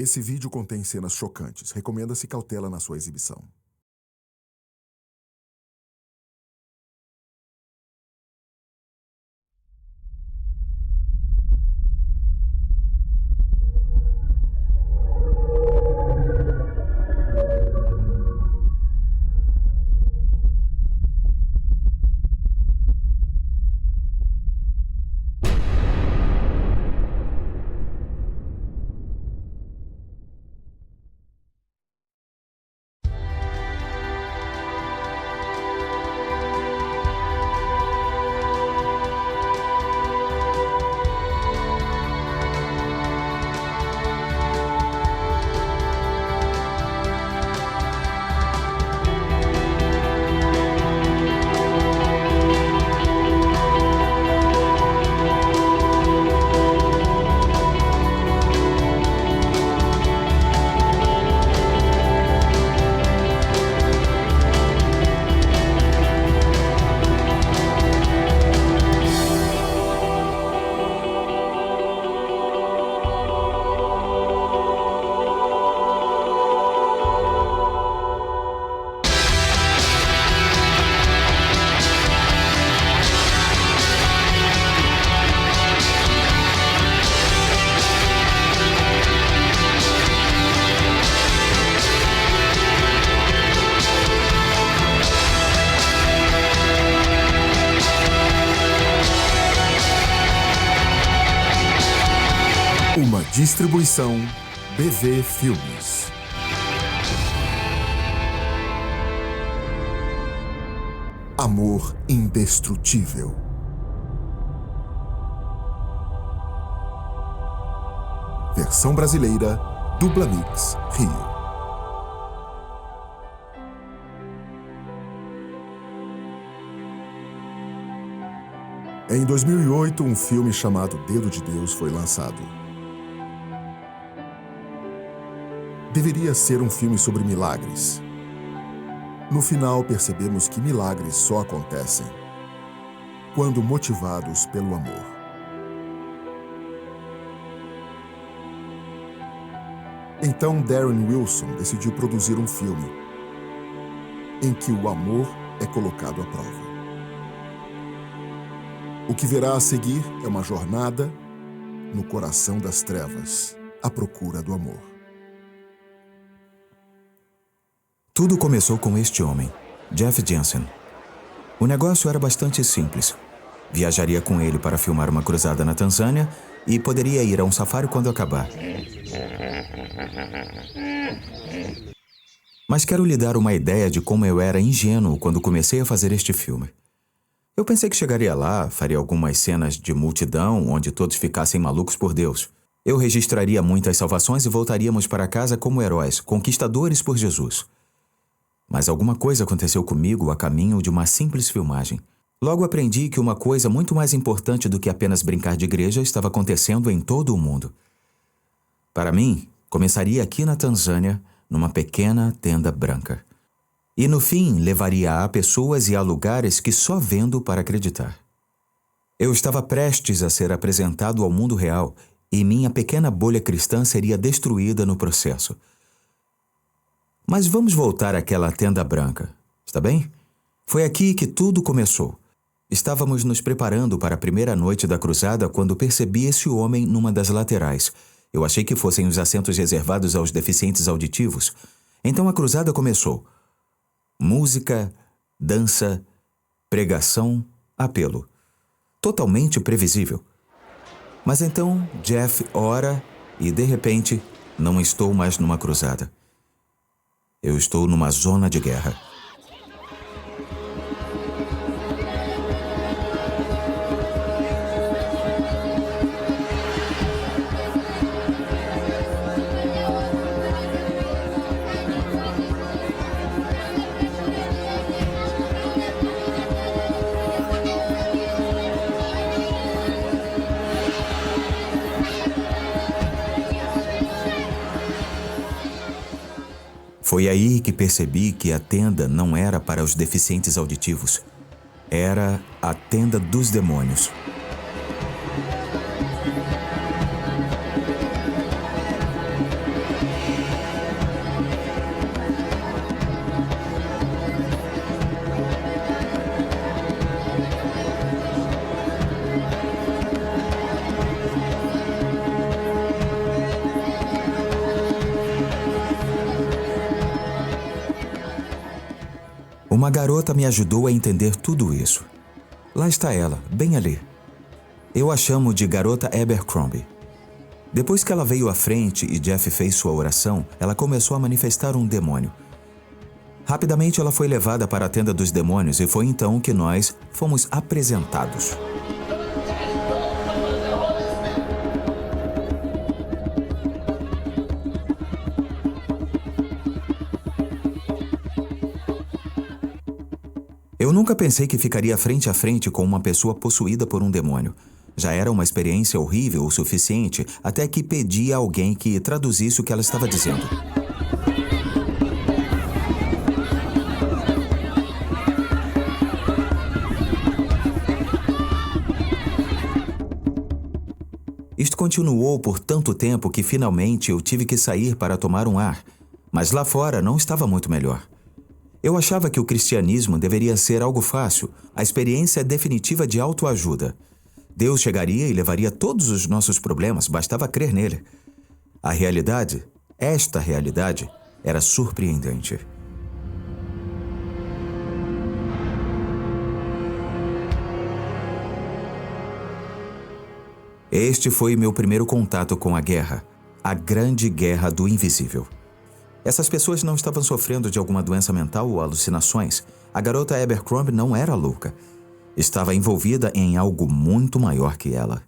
Esse vídeo contém cenas chocantes. Recomenda-se cautela na sua exibição. Uma distribuição BV Filmes. Amor Indestrutível. Versão brasileira, Dublamix Rio. Em 2008, um filme chamado Dedo de Deus foi lançado. Deveria ser um filme sobre milagres. No final, percebemos que milagres só acontecem quando motivados pelo amor. Então, Darren Wilson decidiu produzir um filme em que o amor é colocado à prova. O que verá a seguir é uma jornada no coração das trevas, à procura do amor. Tudo começou com este homem, Jeff Jensen. O negócio era bastante simples. Viajaria com ele para filmar uma cruzada na Tanzânia e poderia ir a um safari quando acabar. Mas quero lhe dar uma ideia de como eu era ingênuo quando comecei a fazer este filme. Eu pensei que chegaria lá, faria algumas cenas de multidão onde todos ficassem malucos por Deus. Eu registraria muitas salvações e voltaríamos para casa como heróis, conquistadores por Jesus. Mas alguma coisa aconteceu comigo a caminho de uma simples filmagem. Logo aprendi que uma coisa muito mais importante do que apenas brincar de igreja estava acontecendo em todo o mundo. Para mim, começaria aqui na Tanzânia, numa pequena tenda branca. E no fim, levaria a pessoas e a lugares que só vendo para acreditar. Eu estava prestes a ser apresentado ao mundo real e minha pequena bolha cristã seria destruída no processo. Mas vamos voltar àquela tenda branca, está bem? Foi aqui que tudo começou. Estávamos nos preparando para a primeira noite da cruzada quando percebi esse homem numa das laterais. Eu achei que fossem os assentos reservados aos deficientes auditivos. Então a cruzada começou. Música, dança, pregação, apelo. Totalmente previsível. Mas então Jeff ora e, de repente, não estou mais numa cruzada. Eu estou numa zona de guerra. Foi aí que percebi que a tenda não era para os deficientes auditivos. Era a tenda dos demônios. Uma garota me ajudou a entender tudo isso. Lá está ela, bem ali. Eu a chamo de Garota Abercrombie. Depois que ela veio à frente e Jeff fez sua oração, ela começou a manifestar um demônio. Rapidamente ela foi levada para a tenda dos demônios e foi então que nós fomos apresentados. Eu nunca pensei que ficaria frente a frente com uma pessoa possuída por um demônio. Já era uma experiência horrível o suficiente até que pedi a alguém que traduzisse o que ela estava dizendo. Isto continuou por tanto tempo que finalmente eu tive que sair para tomar um ar, mas lá fora não estava muito melhor. Eu achava que o cristianismo deveria ser algo fácil, a experiência definitiva de autoajuda. Deus chegaria e levaria todos os nossos problemas, bastava crer nele. A realidade, esta realidade, era surpreendente. Este foi meu primeiro contato com a guerra, a grande guerra do invisível. Essas pessoas não estavam sofrendo de alguma doença mental ou alucinações. A garota Abercrombie não era louca. Estava envolvida em algo muito maior que ela.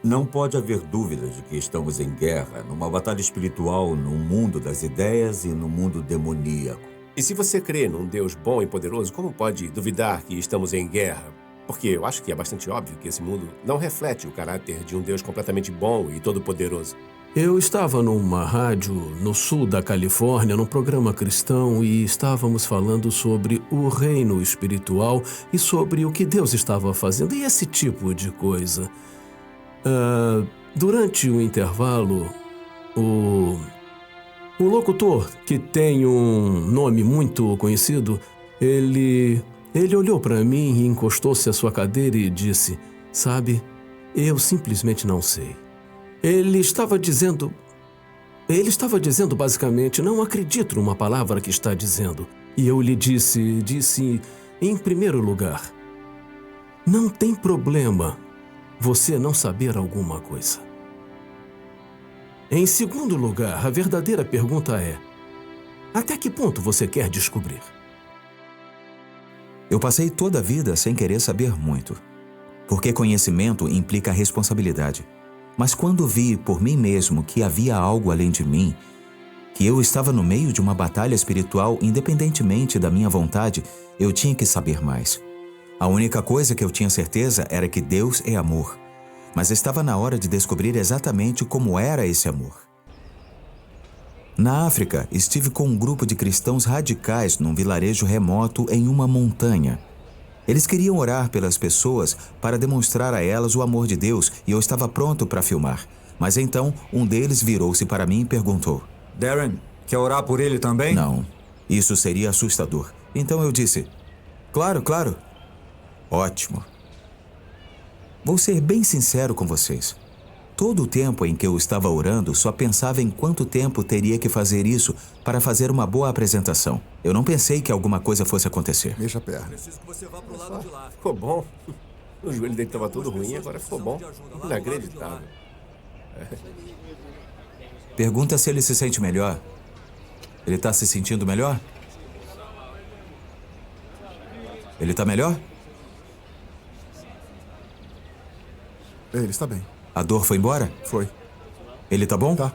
Não pode haver dúvida de que estamos em guerra, numa batalha espiritual, no mundo das ideias e no mundo demoníaco. E se você crê num Deus bom e poderoso, como pode duvidar que estamos em guerra? Porque eu acho que é bastante óbvio que esse mundo não reflete o caráter de um Deus completamente bom e todo-poderoso. Eu estava numa rádio no sul da Califórnia, num programa cristão, e estávamos falando sobre o reino espiritual e sobre o que Deus estava fazendo e esse tipo de coisa. Durante o intervalo, o locutor, que tem um nome muito conhecido, ele olhou para mim e encostou-se à sua cadeira e disse: "Sabe, eu simplesmente não sei." Ele estava dizendo basicamente: "Não acredito numa palavra que está dizendo." E eu lhe disse, em primeiro lugar, não tem problema você não saber alguma coisa. Em segundo lugar, a verdadeira pergunta é: até que ponto você quer descobrir? Eu passei toda a vida sem querer saber muito, porque conhecimento implica responsabilidade. Mas quando vi por mim mesmo que havia algo além de mim, que eu estava no meio de uma batalha espiritual independentemente da minha vontade, eu tinha que saber mais. A única coisa que eu tinha certeza era que Deus é amor, mas estava na hora de descobrir exatamente como era esse amor. Na África, estive com um grupo de cristãos radicais num vilarejo remoto em uma montanha. Eles queriam orar pelas pessoas para demonstrar a elas o amor de Deus e eu estava pronto para filmar. Mas então, um deles virou-se para mim e perguntou: Darren, quer orar por ele também? Não, isso seria assustador. Então eu disse: Claro, claro. Ótimo. Vou ser bem sincero com vocês. Todo o tempo em que eu estava orando, só pensava em quanto tempo teria que fazer isso para fazer uma boa apresentação. Eu não pensei que alguma coisa fosse acontecer. Mexa a perna. Preciso que você vá pro lado de lá. Ficou bom. O joelho dele estava todo ruim, agora ficou bom. Inacreditável. Pergunta se ele se sente melhor. Ele está se sentindo melhor? Ele está melhor? Ele está bem. A dor foi embora? Foi. Ele tá bom? Tá.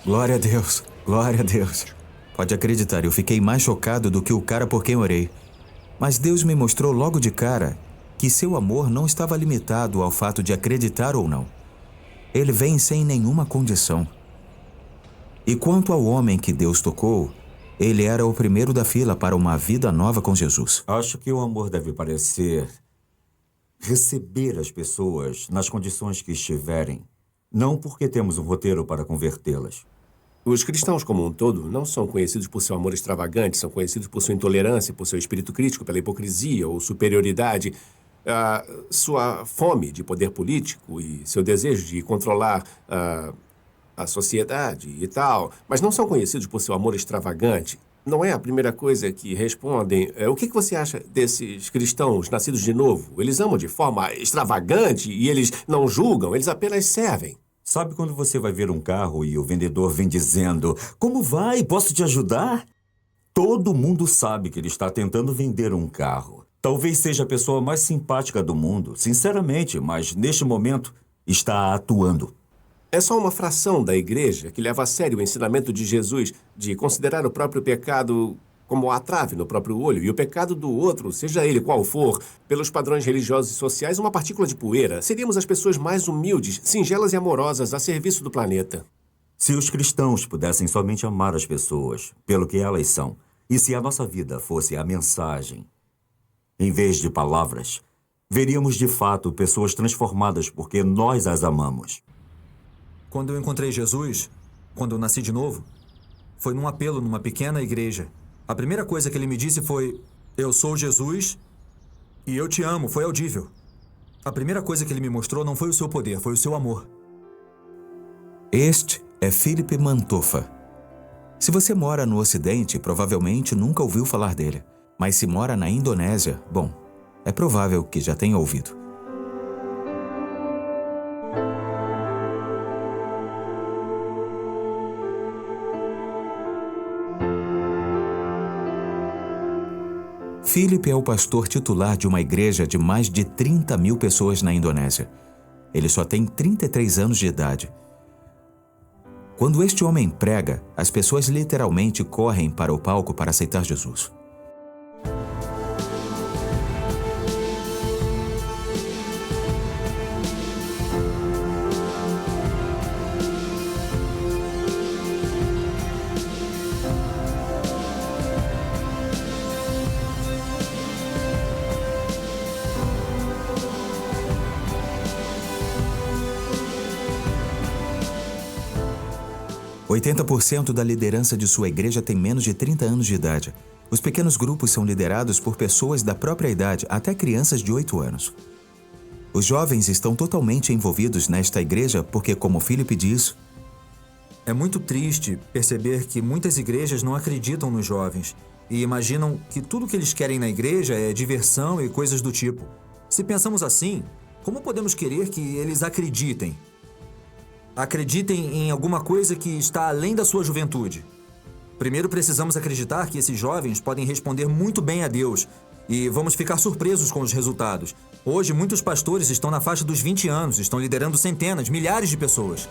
Glória a Deus. Glória a Deus. Pode acreditar, eu fiquei mais chocado do que o cara por quem orei. Mas Deus me mostrou logo de cara que seu amor não estava limitado ao fato de acreditar ou não. Ele vem sem nenhuma condição. E quanto ao homem que Deus tocou, ele era o primeiro da fila para uma vida nova com Jesus. Acho que o amor deve parecer receber as pessoas nas condições que estiverem, não porque temos um roteiro para convertê-las. Os cristãos como um todo não são conhecidos por seu amor extravagante, são conhecidos por sua intolerância, por seu espírito crítico, pela hipocrisia ou superioridade, sua fome de poder político e seu desejo de controlar a sociedade e tal. Mas não são conhecidos por seu amor extravagante, não é a primeira coisa que respondem. O que você acha desses cristãos nascidos de novo? Eles amam de forma extravagante e eles não julgam, eles apenas servem. Sabe quando você vai ver um carro e o vendedor vem dizendo: "Como vai? Posso te ajudar?" Todo mundo sabe que ele está tentando vender um carro. Talvez seja a pessoa mais simpática do mundo, sinceramente, mas neste momento está atuando. É só uma fração da igreja que leva a sério o ensinamento de Jesus de considerar o próprio pecado como a trave no próprio olho e o pecado do outro, seja ele qual for, pelos padrões religiosos e sociais, uma partícula de poeira. Seríamos as pessoas mais humildes, singelas e amorosas a serviço do planeta. Se os cristãos pudessem somente amar as pessoas pelo que elas são, e se a nossa vida fosse a mensagem, em vez de palavras, veríamos de fato pessoas transformadas porque nós as amamos. Quando eu encontrei Jesus, quando eu nasci de novo, foi num apelo numa pequena igreja. A primeira coisa que ele me disse foi: "Eu sou Jesus e eu te amo", foi audível. A primeira coisa que ele me mostrou não foi o seu poder, foi o seu amor. Este é Philip Mantofa. Se você mora no Ocidente, provavelmente nunca ouviu falar dele. Mas se mora na Indonésia, bom, é provável que já tenha ouvido. Philip é o pastor titular de uma igreja de mais de 30 mil pessoas na Indonésia. Ele só tem 33 anos de idade. Quando este homem prega, as pessoas literalmente correm para o palco para aceitar Jesus. – 80% da liderança de sua igreja tem menos de 30 anos de idade. Os pequenos grupos são liderados por pessoas da própria idade, até crianças de 8 anos. Os jovens estão totalmente envolvidos nesta igreja porque, como Philip diz, é muito triste perceber que muitas igrejas não acreditam nos jovens e imaginam que tudo que eles querem na igreja é diversão e coisas do tipo. Se pensamos assim, como podemos querer que eles acreditem? Acreditem em alguma coisa que está além da sua juventude. Primeiro precisamos acreditar que esses jovens podem responder muito bem a Deus e vamos ficar surpresos com os resultados. Hoje, muitos pastores estão na faixa dos 20 anos, estão liderando centenas, milhares de pessoas.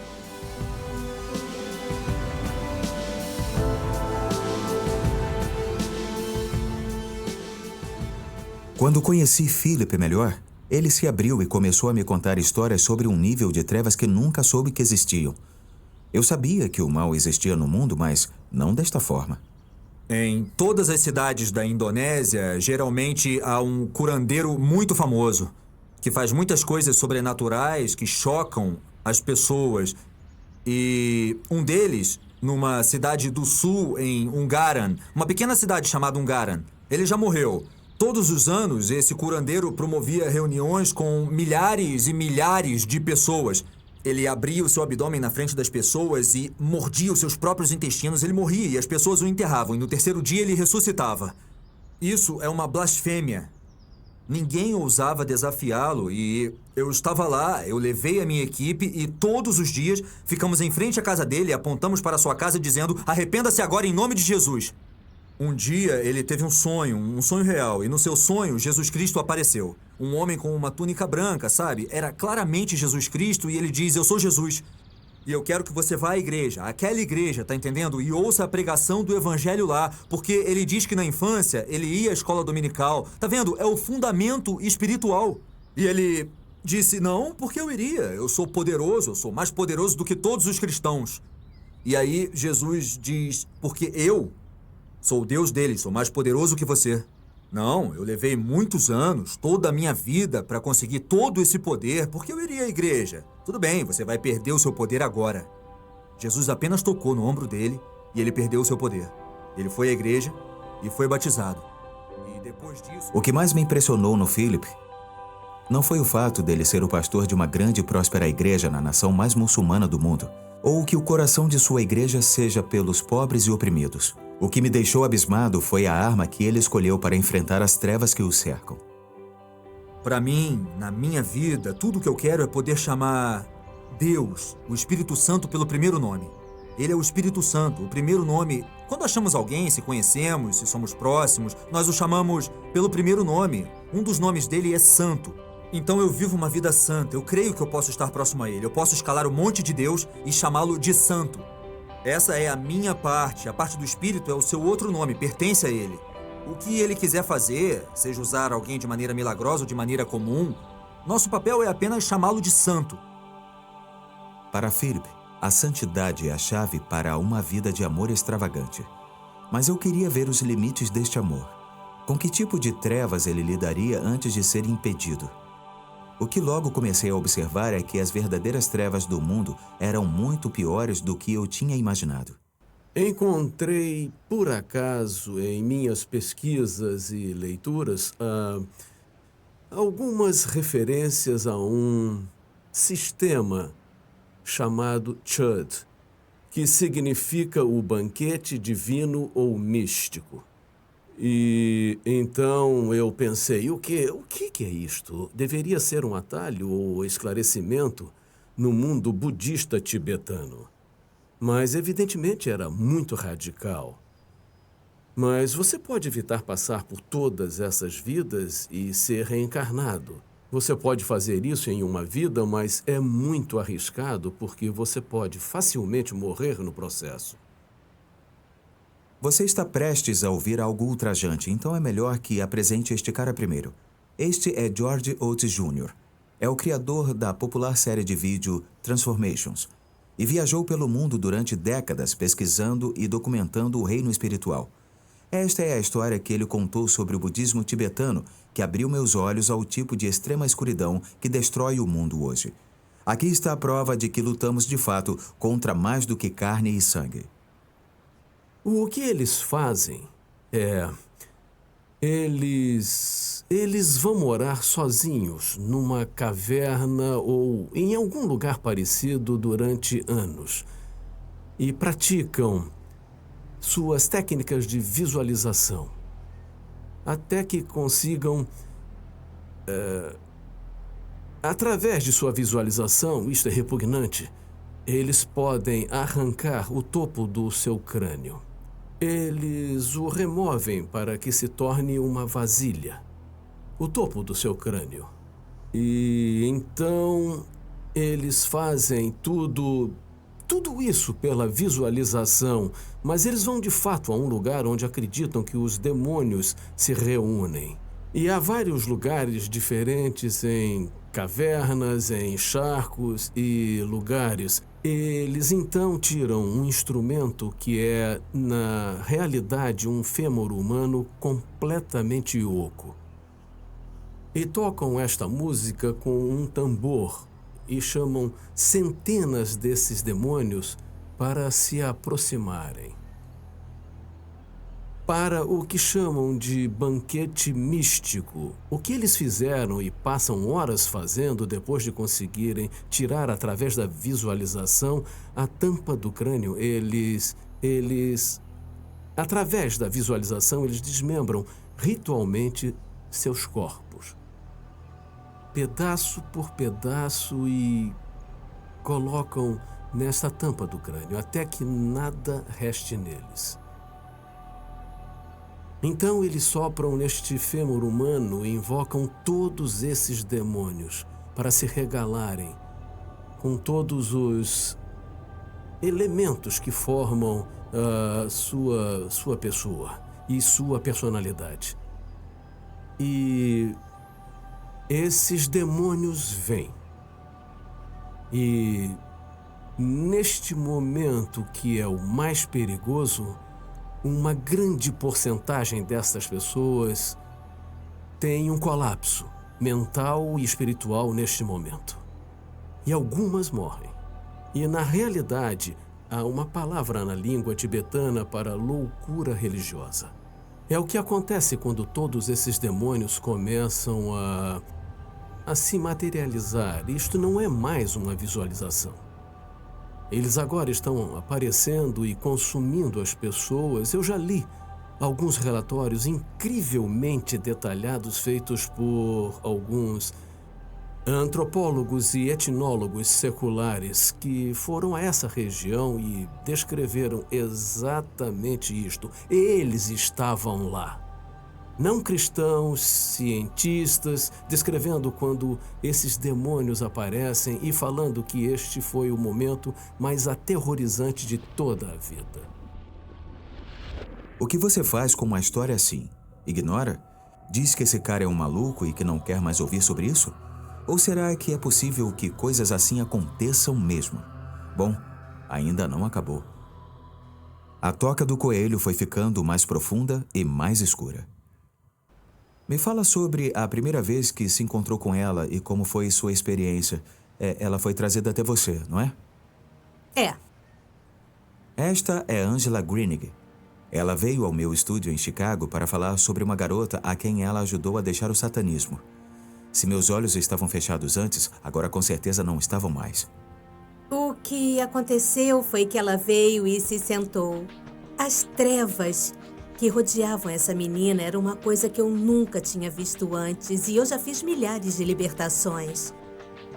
Quando conheci Philip melhor, ele se abriu e começou a me contar histórias sobre um nível de trevas que nunca soube que existiam. Eu sabia que o mal existia no mundo, mas não desta forma. Em todas as cidades da Indonésia, geralmente há um curandeiro muito famoso, que faz muitas coisas sobrenaturais que chocam as pessoas. E um deles, numa cidade do sul, em Ungaran, uma pequena cidade chamada Ungaran, ele já morreu. Todos os anos, esse curandeiro promovia reuniões com milhares e milhares de pessoas. Ele abria o seu abdômen na frente das pessoas e mordia os seus próprios intestinos. Ele morria e as pessoas o enterravam. E no terceiro dia ele ressuscitava. Isso é uma blasfêmia. Ninguém ousava desafiá-lo e eu estava lá, eu levei a minha equipe e todos os dias ficamos em frente à casa dele e apontamos para a sua casa dizendo: "Arrependa-se agora em nome de Jesus." Um dia, ele teve um sonho real, e no seu sonho, Jesus Cristo apareceu. Um homem com uma túnica branca, sabe? Era claramente Jesus Cristo, e ele diz: "Eu sou Jesus. E eu quero que você vá à igreja, aquela igreja, tá entendendo? E ouça a pregação do evangelho lá, porque ele diz que na infância ele ia à escola dominical. Tá vendo? É o fundamento espiritual." E ele disse: "Não, porque eu iria. Eu sou poderoso, eu sou mais poderoso do que todos os cristãos." E aí Jesus diz: "Porque eu sou o Deus deles, sou mais poderoso que você." Não, eu levei muitos anos, toda a minha vida, para conseguir todo esse poder, porque eu iria à igreja. Tudo bem, você vai perder o seu poder agora. Jesus apenas tocou no ombro dele e ele perdeu o seu poder. Ele foi à igreja e foi batizado. E depois disso... O que mais me impressionou no Philip não foi o fato dele ser o pastor de uma grande e próspera igreja na nação mais muçulmana do mundo, ou que o coração de sua igreja seja pelos pobres e oprimidos. O que me deixou abismado foi a arma que ele escolheu para enfrentar as trevas que o cercam. Para mim, na minha vida, tudo o que eu quero é poder chamar Deus, o Espírito Santo, pelo primeiro nome. Ele é o Espírito Santo, o primeiro nome. Quando achamos alguém, se conhecemos, se somos próximos, nós o chamamos pelo primeiro nome. Um dos nomes dele é Santo. Então eu vivo uma vida santa. Eu creio que eu posso estar próximo a ele. Eu posso escalar o monte de Deus e chamá-lo de Santo. Essa é a minha parte. A parte do Espírito é o seu outro nome, pertence a ele. O que ele quiser fazer, seja usar alguém de maneira milagrosa ou de maneira comum, nosso papel é apenas chamá-lo de Santo. Para Philip, a santidade é a chave para uma vida de amor extravagante. Mas eu queria ver os limites deste amor. Com que tipo de trevas ele lidaria antes de ser impedido? O que logo comecei a observar é que as verdadeiras trevas do mundo eram muito piores do que eu tinha imaginado. Encontrei, por acaso, em minhas pesquisas e leituras, algumas referências a um sistema chamado Chud, que significa o banquete divino ou místico. E então eu pensei, o que é isto? Deveria ser um atalho ou esclarecimento no mundo budista tibetano. Mas evidentemente era muito radical. Mas você pode evitar passar por todas essas vidas e ser reencarnado. Você pode fazer isso em uma vida, mas é muito arriscado porque você pode facilmente morrer no processo. Você está prestes a ouvir algo ultrajante, então é melhor que apresente este cara primeiro. Este é George Oates Jr. É o criador da popular série de vídeo Transformations e viajou pelo mundo durante décadas pesquisando e documentando o reino espiritual. Esta é a história que ele contou sobre o budismo tibetano, que abriu meus olhos ao tipo de extrema escuridão que destrói o mundo hoje. Aqui está a prova de que lutamos de fato contra mais do que carne e sangue. O que eles fazem é... Eles vão morar sozinhos numa caverna ou em algum lugar parecido durante anos e praticam suas técnicas de visualização até que consigam, através de sua visualização, isto é repugnante, eles podem arrancar o topo do seu crânio. Eles o removem para que se torne uma vasilha, o topo do seu crânio. E então eles fazem tudo isso pela visualização, mas eles vão de fato a um lugar onde acreditam que os demônios se reúnem. E há vários lugares diferentes em cavernas, em charcos e lugares. Eles então tiram um instrumento que é, na realidade, um fêmur humano completamente oco. E tocam esta música com um tambor e chamam centenas desses demônios para se aproximarem. Para o que chamam de banquete místico, o que eles fizeram e passam horas fazendo depois de conseguirem tirar através da visualização a tampa do crânio, através da visualização, eles desmembram ritualmente seus corpos, pedaço por pedaço, e colocam nesta tampa do crânio até que nada reste neles. Então eles sopram neste fêmur humano e invocam todos esses demônios para se regalarem com todos os elementos que formam sua pessoa e sua personalidade. E esses demônios vêm. E neste momento, que é o mais perigoso, uma grande porcentagem dessas pessoas tem um colapso mental e espiritual neste momento. E algumas morrem. E, na realidade, há uma palavra na língua tibetana para loucura religiosa. É o que acontece quando todos esses demônios começam a se materializar. Isto não é mais uma visualização. Eles agora estão aparecendo e consumindo as pessoas. Eu já li alguns relatórios incrivelmente detalhados feitos por alguns antropólogos e etnólogos seculares que foram a essa região e descreveram exatamente isto. Eles estavam lá. Não cristãos, cientistas, descrevendo quando esses demônios aparecem e falando que este foi o momento mais aterrorizante de toda a vida. O que você faz com uma história assim? Ignora? Diz que esse cara é um maluco e que não quer mais ouvir sobre isso? Ou será que é possível que coisas assim aconteçam mesmo? Bom, ainda não acabou. A toca do coelho foi ficando mais profunda e mais escura. Me fala sobre a primeira vez que se encontrou com ela e como foi sua experiência. Ela foi trazida até você, não é? É. Esta é Angela Greenig. Ela veio ao meu estúdio em Chicago para falar sobre uma garota a quem ela ajudou a deixar o satanismo. Se meus olhos estavam fechados antes, agora com certeza não estavam mais. O que aconteceu foi que ela veio e se sentou. As trevas que rodeavam essa menina era uma coisa que eu nunca tinha visto antes e eu já fiz milhares de libertações.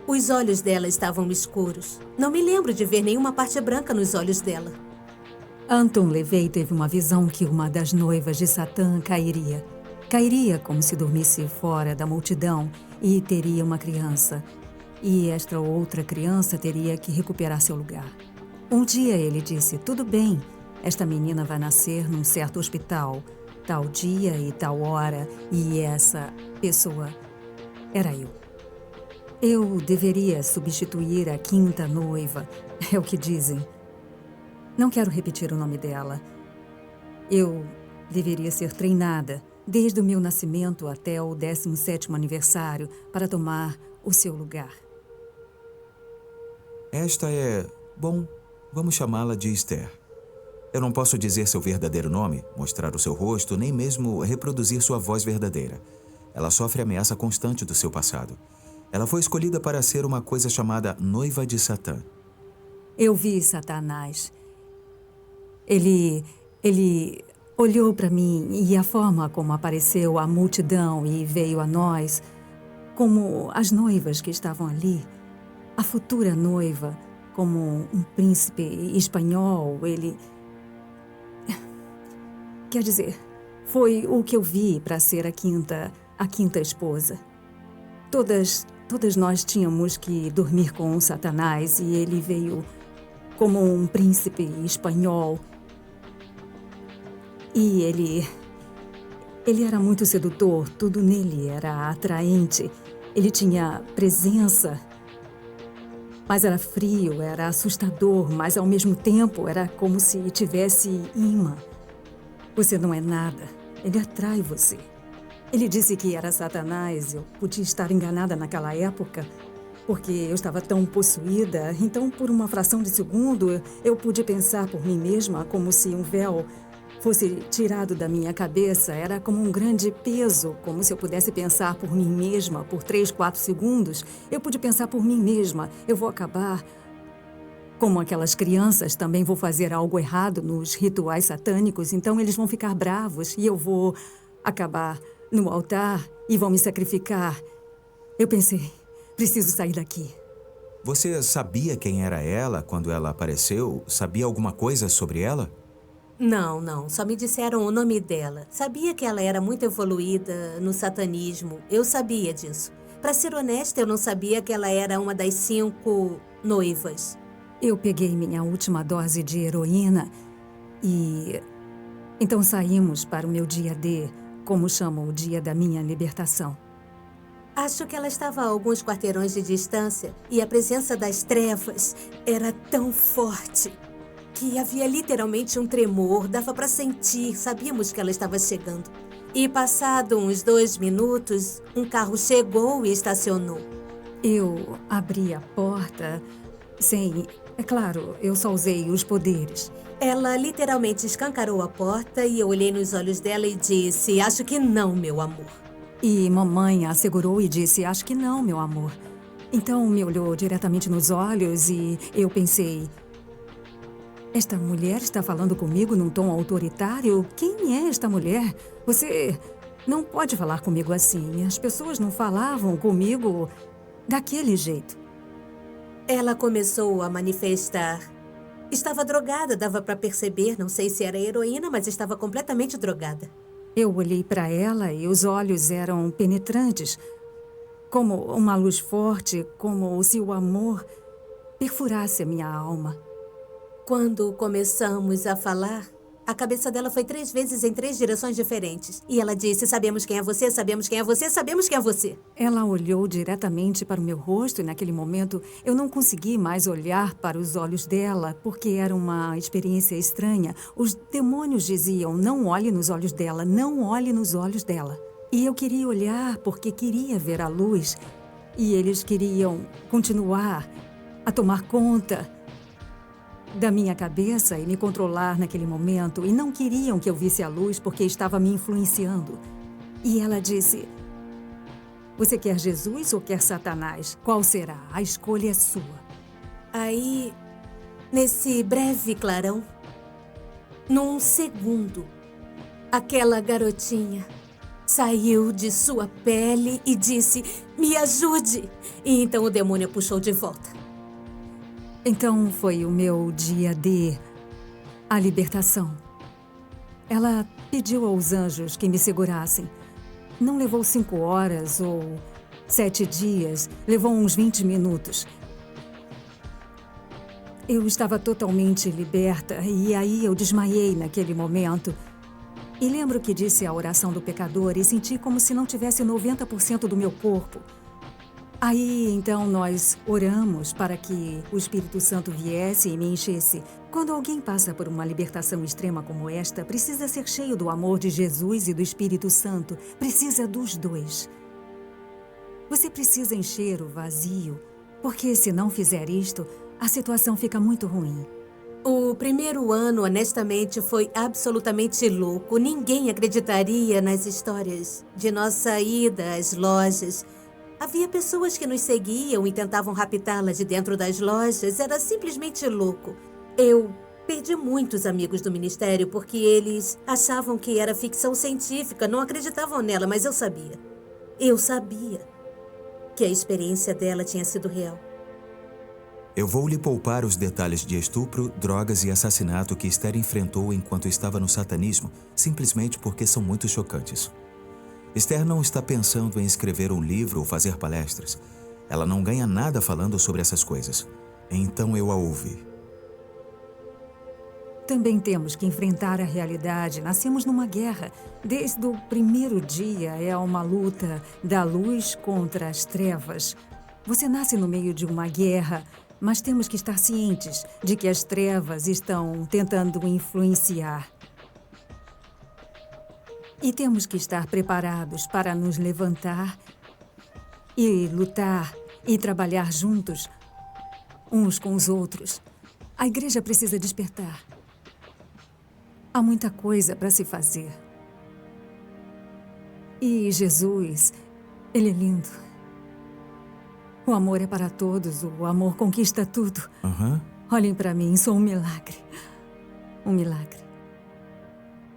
Os olhos dela estavam escuros. Não me lembro de ver nenhuma parte branca nos olhos dela. Anton LaVey teve uma visão que uma das noivas de Satã cairia. Cairia como se dormisse fora da multidão e teria uma criança. E esta outra criança teria que recuperar seu lugar. Um dia ele disse, tudo bem, esta menina vai nascer num certo hospital, tal dia e tal hora, e essa pessoa era eu. Eu deveria substituir a quinta noiva, é o que dizem. Não quero repetir o nome dela. Eu deveria ser treinada, desde o meu nascimento até o 17º aniversário, para tomar o seu lugar. Esta é... Bom, vamos chamá-la de Esther. Eu não posso dizer seu verdadeiro nome, mostrar o seu rosto, nem mesmo reproduzir sua voz verdadeira. Ela sofre ameaça constante do seu passado. Ela foi escolhida para ser uma coisa chamada noiva de Satã. Eu vi Satanás. Ele olhou para mim e a forma como apareceu a multidão e veio a nós, como as noivas que estavam ali, a futura noiva, como um príncipe espanhol, ele... Quer dizer, foi o que eu vi para ser a quinta esposa. Todas nós tínhamos que dormir com Satanás e ele veio como um príncipe espanhol. E ele era muito sedutor, tudo nele era atraente. Ele tinha presença, mas era frio, era assustador, mas ao mesmo tempo era como se tivesse imã. Você não é nada, ele atrai você. Ele disse que era Satanás, eu podia estar enganada naquela época, porque eu estava tão possuída, então por uma fração de segundo eu pude pensar por mim mesma como se um véu fosse tirado da minha cabeça. Era como um grande peso, como se eu pudesse pensar por mim mesma por 3, 4 segundos. Eu pude pensar por mim mesma, eu vou acabar como aquelas crianças, também vou fazer algo errado nos rituais satânicos, então eles vão ficar bravos e eu vou acabar no altar e vão me sacrificar. Eu pensei, preciso sair daqui. Você sabia quem era ela quando ela apareceu? Sabia alguma coisa sobre ela? Não. Só me disseram o nome dela. Sabia que ela era muito evoluída no satanismo. Eu sabia disso. Para ser honesta, eu não sabia que ela era uma das 5 noivas. Eu peguei minha última dose de heroína e... Então saímos para o meu dia D, como chamo o dia da minha libertação. Acho que ela estava a alguns quarteirões de distância e a presença das trevas era tão forte que havia literalmente um tremor, dava para sentir, sabíamos que ela estava chegando. E passado uns 2 minutos, um carro chegou e estacionou. Eu abri a porta sem... É claro, eu só usei os poderes. Ela literalmente escancarou a porta e eu olhei nos olhos dela e disse, acho que não, meu amor. E mamãe assegurou e disse, acho que não, meu amor. Então me olhou diretamente nos olhos e eu pensei, Esta mulher está falando comigo num tom autoritário? Quem é esta mulher? Você não pode falar comigo assim. As pessoas não falavam comigo daquele jeito. Ela começou a manifestar. Estava drogada, dava para perceber. Não sei se era heroína, mas estava completamente drogada. Eu olhei para ela e os olhos eram penetrantes, como uma luz forte, como se o amor perfurasse a minha alma. Quando começamos a falar, a cabeça dela foi 3 vezes em 3 direções diferentes. E ela disse, sabemos quem é você, sabemos quem é você, sabemos quem é você. Ela olhou diretamente para o meu rosto e naquele momento eu não consegui mais olhar para os olhos dela, porque era uma experiência estranha. Os demônios diziam, não olhe nos olhos dela, não olhe nos olhos dela. E eu queria olhar porque queria ver a luz. E eles queriam continuar a tomar conta da minha cabeça e me controlar naquele momento. E não queriam que eu visse a luz porque estava me influenciando. E ela disse, você quer Jesus ou quer Satanás? Qual será? A escolha é sua. Aí, nesse breve clarão, num segundo, aquela garotinha saiu de sua pele e disse, me ajude. E então o demônio a puxou de volta. Então foi o meu dia D, a libertação. Ela pediu aos anjos que me segurassem. Não levou 5 horas ou 7 dias, levou uns 20 minutos. Eu estava totalmente liberta e aí eu desmaiei naquele momento. E lembro que disse a oração do pecador e senti como se não tivesse 90% do meu corpo. Aí, então, nós oramos para que o Espírito Santo viesse e me enchesse. Quando alguém passa por uma libertação extrema como esta, precisa ser cheio do amor de Jesus e do Espírito Santo. Precisa dos dois. Você precisa encher o vazio, porque se não fizer isto, a situação fica muito ruim. O primeiro ano, honestamente, foi absolutamente louco. Ninguém acreditaria nas histórias de nossa ida às lojas. Havia pessoas que nos seguiam e tentavam raptá-la de dentro das lojas. Era simplesmente louco. Eu perdi muitos amigos do ministério porque eles achavam que era ficção científica, não acreditavam nela, mas eu sabia. Eu sabia que a experiência dela tinha sido real. Eu vou lhe poupar os detalhes de estupro, drogas e assassinato que Esther enfrentou enquanto estava no satanismo, simplesmente porque são muito chocantes. Esther não está pensando em escrever um livro ou fazer palestras. Ela não ganha nada falando sobre essas coisas. Então eu a ouvi. Também temos que enfrentar a realidade. Nascemos numa guerra. Desde o primeiro dia é uma luta da luz contra as trevas. Você nasce no meio de uma guerra, mas temos que estar cientes de que as trevas estão tentando influenciar. E temos que estar preparados para nos levantar e lutar e trabalhar juntos, uns com os outros. A igreja precisa despertar. Há muita coisa para se fazer. E Jesus, ele é lindo. O amor é para todos, o amor conquista tudo. Olhem para mim, sou um milagre. Um milagre.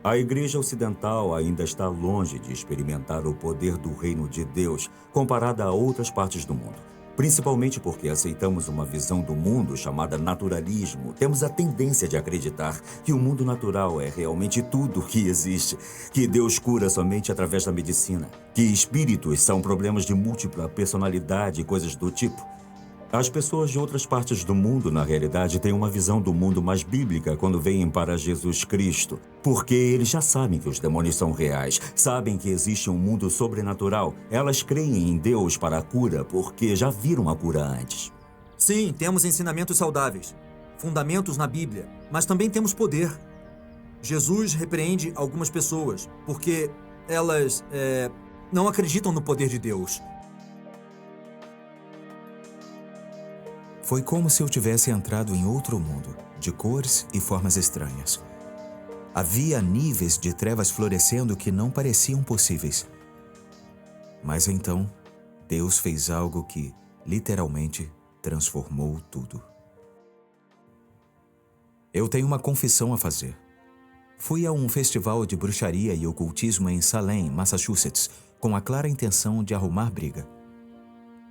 A Igreja Ocidental ainda está longe de experimentar o poder do reino de Deus comparada a outras partes do mundo. Principalmente porque aceitamos uma visão do mundo chamada naturalismo. Temos a tendência de acreditar que o mundo natural é realmente tudo o que existe, que Deus cura somente através da medicina, que espíritos são problemas de múltipla personalidade e coisas do tipo. As pessoas de outras partes do mundo, na realidade, têm uma visão do mundo mais bíblica quando vêm para Jesus Cristo, porque eles já sabem que os demônios são reais, sabem que existe um mundo sobrenatural. Elas creem em Deus para a cura porque já viram a cura antes. Sim, temos ensinamentos saudáveis, fundamentos na Bíblia, mas também temos poder. Jesus repreende algumas pessoas porque elas não acreditam no poder de Deus. Foi como se eu tivesse entrado em outro mundo, de cores e formas estranhas. Havia níveis de trevas florescendo que não pareciam possíveis. Mas então, Deus fez algo que, literalmente, transformou tudo. Eu tenho uma confissão a fazer. Fui a um festival de bruxaria e ocultismo em Salem, Massachusetts, com a clara intenção de arrumar briga.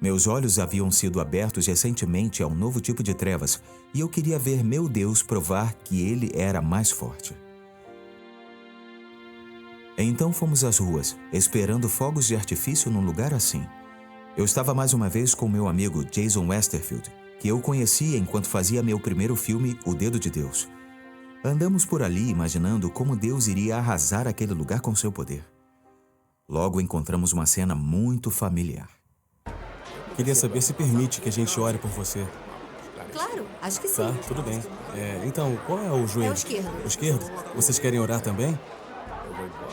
Meus olhos haviam sido abertos recentemente a um novo tipo de trevas e eu queria ver meu Deus provar que ele era mais forte. Então fomos às ruas, esperando fogos de artifício num lugar assim. Eu estava mais uma vez com meu amigo Jason Westerfield, que eu conhecia enquanto fazia meu primeiro filme, O Dedo de Deus. Andamos por ali imaginando como Deus iria arrasar aquele lugar com seu poder. Logo encontramos uma cena muito familiar. Queria saber se permite que a gente ore por você. Claro, acho que sim. Tá, tudo bem. Então, qual é o joelho? É o esquerdo. O esquerdo? Vocês querem orar também?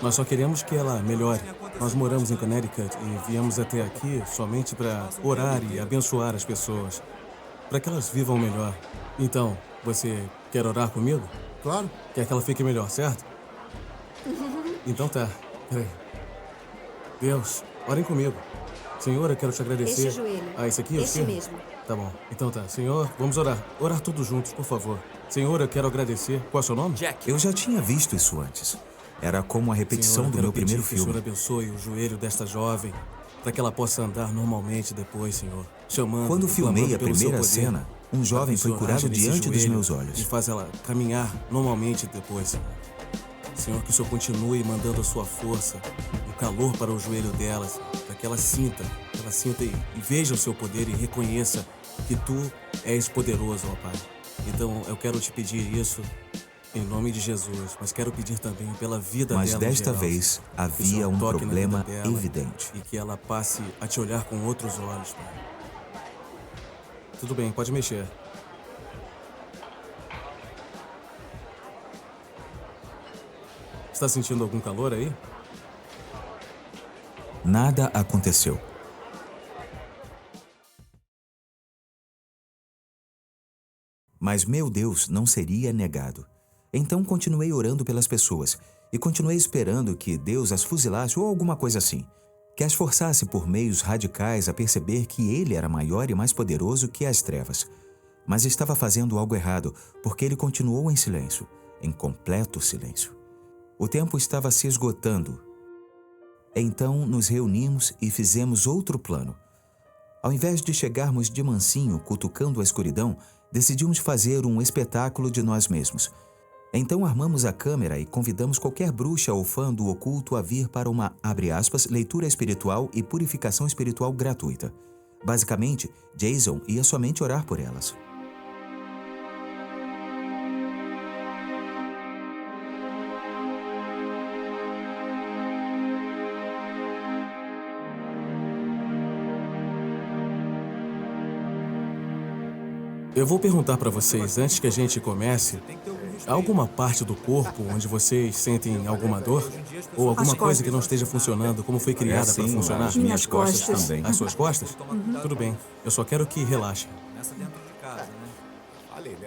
Nós só queremos que ela melhore. Nós moramos em Connecticut e viemos até aqui somente para orar e abençoar as pessoas, para que elas vivam melhor. Então, você quer orar comigo? Claro. Quer que ela fique melhor, certo? Então tá. Peraí. Deus, orem comigo. Senhor, eu quero te agradecer. Este joelho. Esse aqui? O Este esquerdo? mesmo. Tá bom. Então tá. Senhor, vamos orar. Orar todos juntos, por favor. Senhor, eu quero agradecer. Qual é o seu nome? Jack. Eu já tinha visto isso antes. Era como a repetição Senhor, eu do quero meu primeiro pedir que o Senhor filme. abençoe o joelho desta jovem, para que ela possa andar normalmente depois, Senhor. Chamando, Quando filmei clamando a pelo seu primeira poder. cena, um jovem foi Senhor, curado haja nesse diante dos joelho meus olhos. E faz ela caminhar normalmente depois, Senhor. Senhor, que o Senhor continue mandando a sua força, o calor para o joelho dela, Senhor, para que ela sinta e veja o seu poder e reconheça que tu és poderoso, ó Pai. Então, eu quero te pedir isso em nome de Jesus, mas quero pedir também pela vida Mas dela em desta geral, vez Senhor. Que o havia Senhor um toque na vida problema dela evidente. e que ela passe a te olhar com outros olhos, Pai. Tudo bem, pode mexer. Está sentindo algum calor aí? Nada aconteceu. Mas meu Deus não seria negado. Então continuei orando pelas pessoas e continuei esperando que Deus as fuzilasse ou alguma coisa assim, que as forçasse por meios radicais a perceber que Ele era maior e mais poderoso que as trevas. Mas estava fazendo algo errado, porque Ele continuou em silêncio, em completo silêncio. O tempo estava se esgotando. Então nos reunimos e fizemos outro plano. Ao invés de chegarmos de mansinho cutucando a escuridão, decidimos fazer um espetáculo de nós mesmos. Então armamos a câmera e convidamos qualquer bruxa ou fã do oculto a vir para uma, abre aspas, leitura espiritual e purificação espiritual gratuita. Basicamente, Jason ia somente orar por elas. Eu vou perguntar para vocês, antes que a gente comece, há alguma parte do corpo onde vocês sentem alguma dor? Ou alguma coisa que não esteja funcionando como foi criada para funcionar? As minhas costas também. As suas costas? Tudo bem. Eu só quero que relaxem.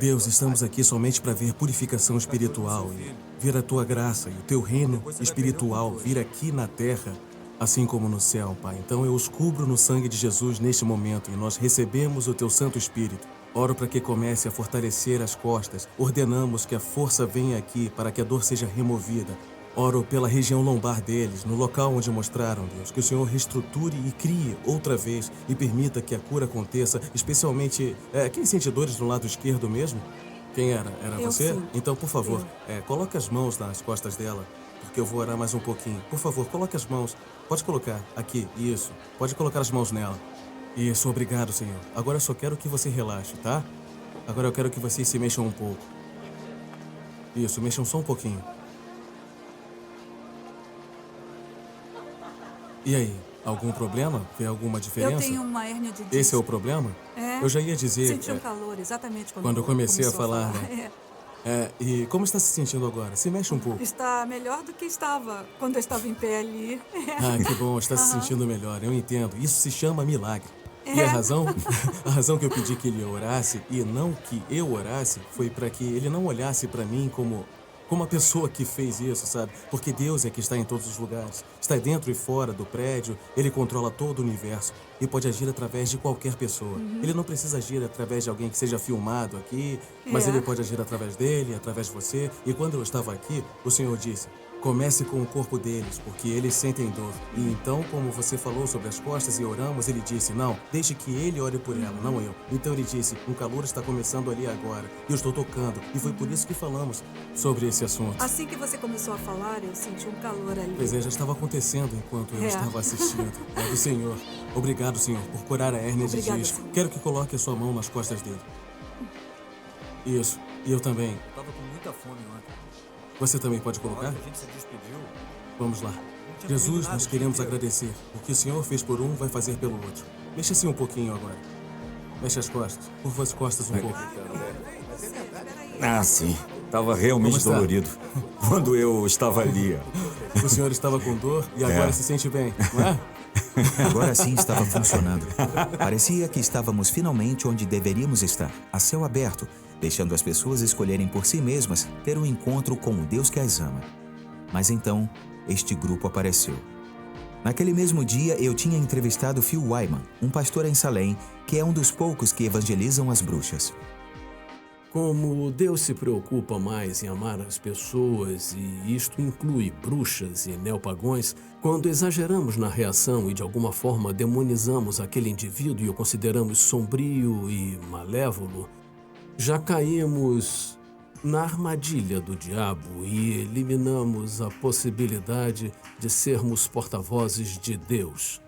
Deus, estamos aqui somente para ver purificação espiritual e ver a tua graça e o teu reino espiritual vir aqui na terra, assim como no céu, Pai. Então eu os cubro no sangue de Jesus neste momento e nós recebemos o teu Santo Espírito. Oro para que comece a fortalecer as costas. Ordenamos que a força venha aqui para que a dor seja removida. Oro pela região lombar deles, no local onde mostraram, Deus, que o Senhor reestruture e crie outra vez e permita que a cura aconteça, especialmente... quem sente dores do lado esquerdo mesmo? Quem era? Era Eu você? sinto. Então, por favor, coloque as mãos nas costas dela, porque eu vou orar mais um pouquinho. Por favor, coloque as mãos. Pode colocar. Aqui, isso. Pode colocar as mãos nela. Isso, obrigado, Senhor. Agora eu só quero que você relaxe, tá? Agora eu quero que vocês se mexam um pouco. Isso, mexam só um pouquinho. E aí, algum problema? Vê alguma diferença? Eu tenho uma hérnia de disco. Esse é o problema? É. Eu já ia dizer... Senti um calor exatamente quando eu comecei a começou falar, né? E como está se sentindo agora? Se mexe um pouco. Está melhor do que estava quando eu estava em pé ali. Ah, que bom, está se sentindo melhor. Eu entendo. Isso se chama milagre. E É. a razão que eu pedi que ele orasse e não que eu orasse foi para que ele não olhasse para mim como a pessoa que fez isso, sabe? Porque Deus é que está em todos os lugares. Está dentro e fora do prédio, ele controla todo o universo. e pode agir através de qualquer pessoa. Ele não precisa agir através de alguém que seja filmado aqui, mas ele pode agir através dele, através de você. E quando eu estava aqui, o Senhor disse: comece com o corpo deles, porque eles sentem dor. E então, como você falou sobre as costas e oramos, ele disse: não, deixe que ele ore por ela, não eu. Então ele disse: um calor está começando ali agora, e eu estou tocando. E foi por isso que falamos sobre esse assunto. Assim que você começou a falar, eu senti um calor ali. Pois é, já estava acontecendo enquanto eu estava assistindo. É do Senhor. Obrigado, Senhor, por curar a hérnia de Obrigada, disco. Senhor. Quero que coloque a sua mão nas costas dele. Isso. E eu também. Eu tava com muita fome ontem. Você também pode colocar? A gente se despediu. Vamos lá. Jesus, nós queremos agradecer. O que o Senhor fez por um, vai fazer pelo outro. Mexa assim um pouquinho agora. Mexe as costas. Curva as costas um pouco. Ah, sim. Tava realmente Como está? dolorido quando eu estava ali. O senhor estava com dor e agora se sente bem, não é? Agora sim estava funcionando. Parecia que estávamos finalmente onde deveríamos estar, a céu aberto, deixando as pessoas escolherem por si mesmas ter um encontro com o Deus que as ama. Mas então, este grupo apareceu. Naquele mesmo dia, eu tinha entrevistado Phil Wyman, um pastor em Salem, que é um dos poucos que evangelizam as bruxas. Como Deus se preocupa mais em amar as pessoas, e isto inclui bruxas e neopagões, quando exageramos na reação e de alguma forma demonizamos aquele indivíduo e o consideramos sombrio e malévolo, já caímos na armadilha do diabo e eliminamos a possibilidade de sermos porta-vozes de Deus.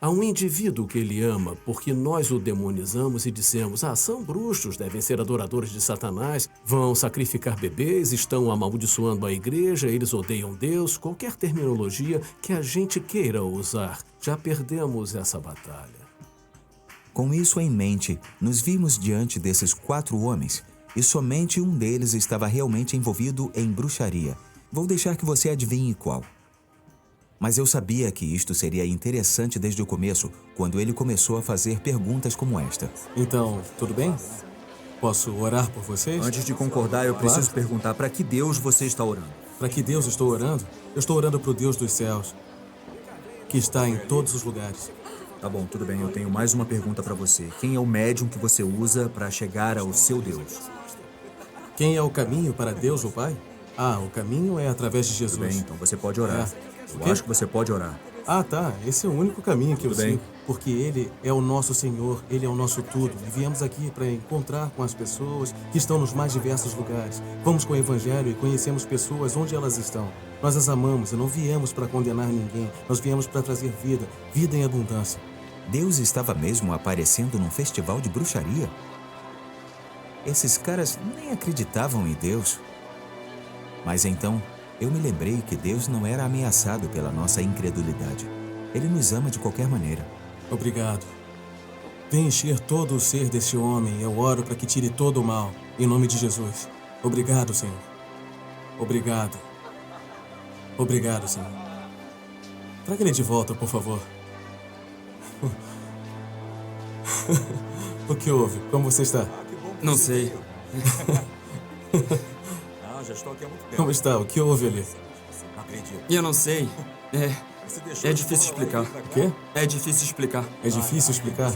Há um indivíduo que ele ama porque nós o demonizamos e dissemos: são bruxos, devem ser adoradores de Satanás, vão sacrificar bebês, estão amaldiçoando a igreja, eles odeiam Deus, qualquer terminologia que a gente queira usar. Já perdemos essa batalha. Com isso em mente, nos vimos diante desses 4 homens, e somente um deles estava realmente envolvido em bruxaria. Vou deixar que você adivinhe qual. Mas eu sabia que isto seria interessante desde o começo, quando ele começou a fazer perguntas como esta. Então, tudo bem? Posso orar por vocês? Antes de concordar, eu preciso perguntar: para que Deus você está orando? Para que Deus estou orando? Eu estou orando para o Deus dos céus, que está em todos os lugares. Tá bom, tudo bem. Eu tenho mais uma pergunta para você. Quem é o médium que você usa para chegar ao seu Deus? Quem é o caminho para Deus, o Pai? O caminho é através de Jesus. Tudo bem, então você pode orar. Eu acho que você pode orar. Tá. Esse é o único caminho que eu Tudo bem. sigo. Porque Ele é o nosso Senhor, Ele é o nosso tudo. E viemos aqui para encontrar com as pessoas que estão nos mais diversos lugares. Vamos com o Evangelho e conhecemos pessoas onde elas estão. Nós as amamos e não viemos para condenar ninguém. Nós viemos para trazer vida, vida em abundância. Deus estava mesmo aparecendo num festival de bruxaria? Esses caras nem acreditavam em Deus. Mas então, eu me lembrei que Deus não era ameaçado pela nossa incredulidade. Ele nos ama de qualquer maneira. Obrigado. Vem encher todo o ser desse homem. Eu oro para que tire todo o mal. Em nome de Jesus. Obrigado, Senhor. Obrigado. Obrigado, Senhor. Traga ele de volta, por favor. O que houve? Como você está? Não sei. Já estou aqui há muito tempo. Como está? O que houve ali? Não acredito. Eu não sei. É difícil explicar. O quê? É difícil explicar. É difícil explicar?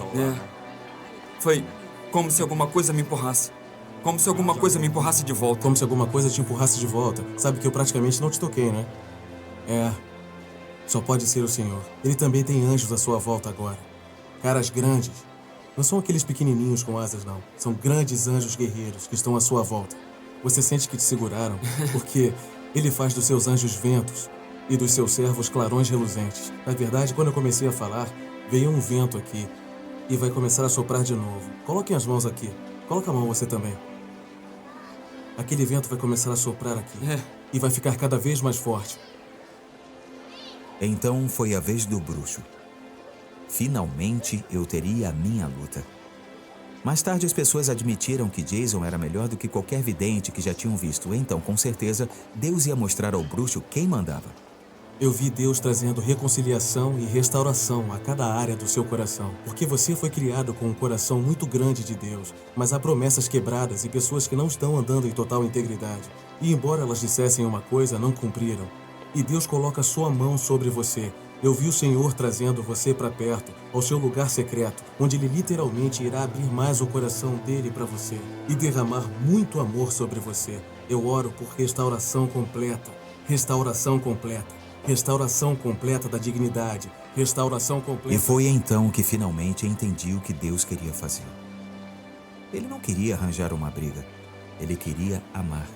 Foi como se alguma coisa me empurrasse. Como se alguma coisa me empurrasse de volta. Como se alguma coisa te empurrasse de volta. Sabe que eu praticamente não te toquei, né? Só pode ser o Senhor. Ele também tem anjos à sua volta agora. Caras grandes. Não são aqueles pequenininhos com asas, não. São grandes anjos guerreiros que estão à sua volta. Você sente que te seguraram, porque ele faz dos seus anjos ventos e dos seus servos clarões reluzentes. Na verdade, quando eu comecei a falar, veio um vento aqui e vai começar a soprar de novo. Coloquem as mãos aqui. Coloca a mão você também. Aquele vento vai começar a soprar aqui e vai ficar cada vez mais forte. Então foi a vez do bruxo. Finalmente eu teria a minha luta. Mais tarde as pessoas admitiram que Jason era melhor do que qualquer vidente que já tinham visto. Então, com certeza, Deus ia mostrar ao bruxo quem mandava. Eu vi Deus trazendo reconciliação e restauração a cada área do seu coração. Porque você foi criado com um coração muito grande de Deus, mas há promessas quebradas e pessoas que não estão andando em total integridade. E embora elas dissessem uma coisa, não cumpriram. E Deus coloca sua mão sobre você. Eu vi o Senhor trazendo você para perto, ao seu lugar secreto, onde Ele literalmente irá abrir mais o coração dele para você e derramar muito amor sobre você. Eu oro por restauração completa, restauração completa, restauração completa da dignidade, restauração completa... E foi então que finalmente entendi o que Deus queria fazer. Ele não queria arranjar uma briga, ele queria amar.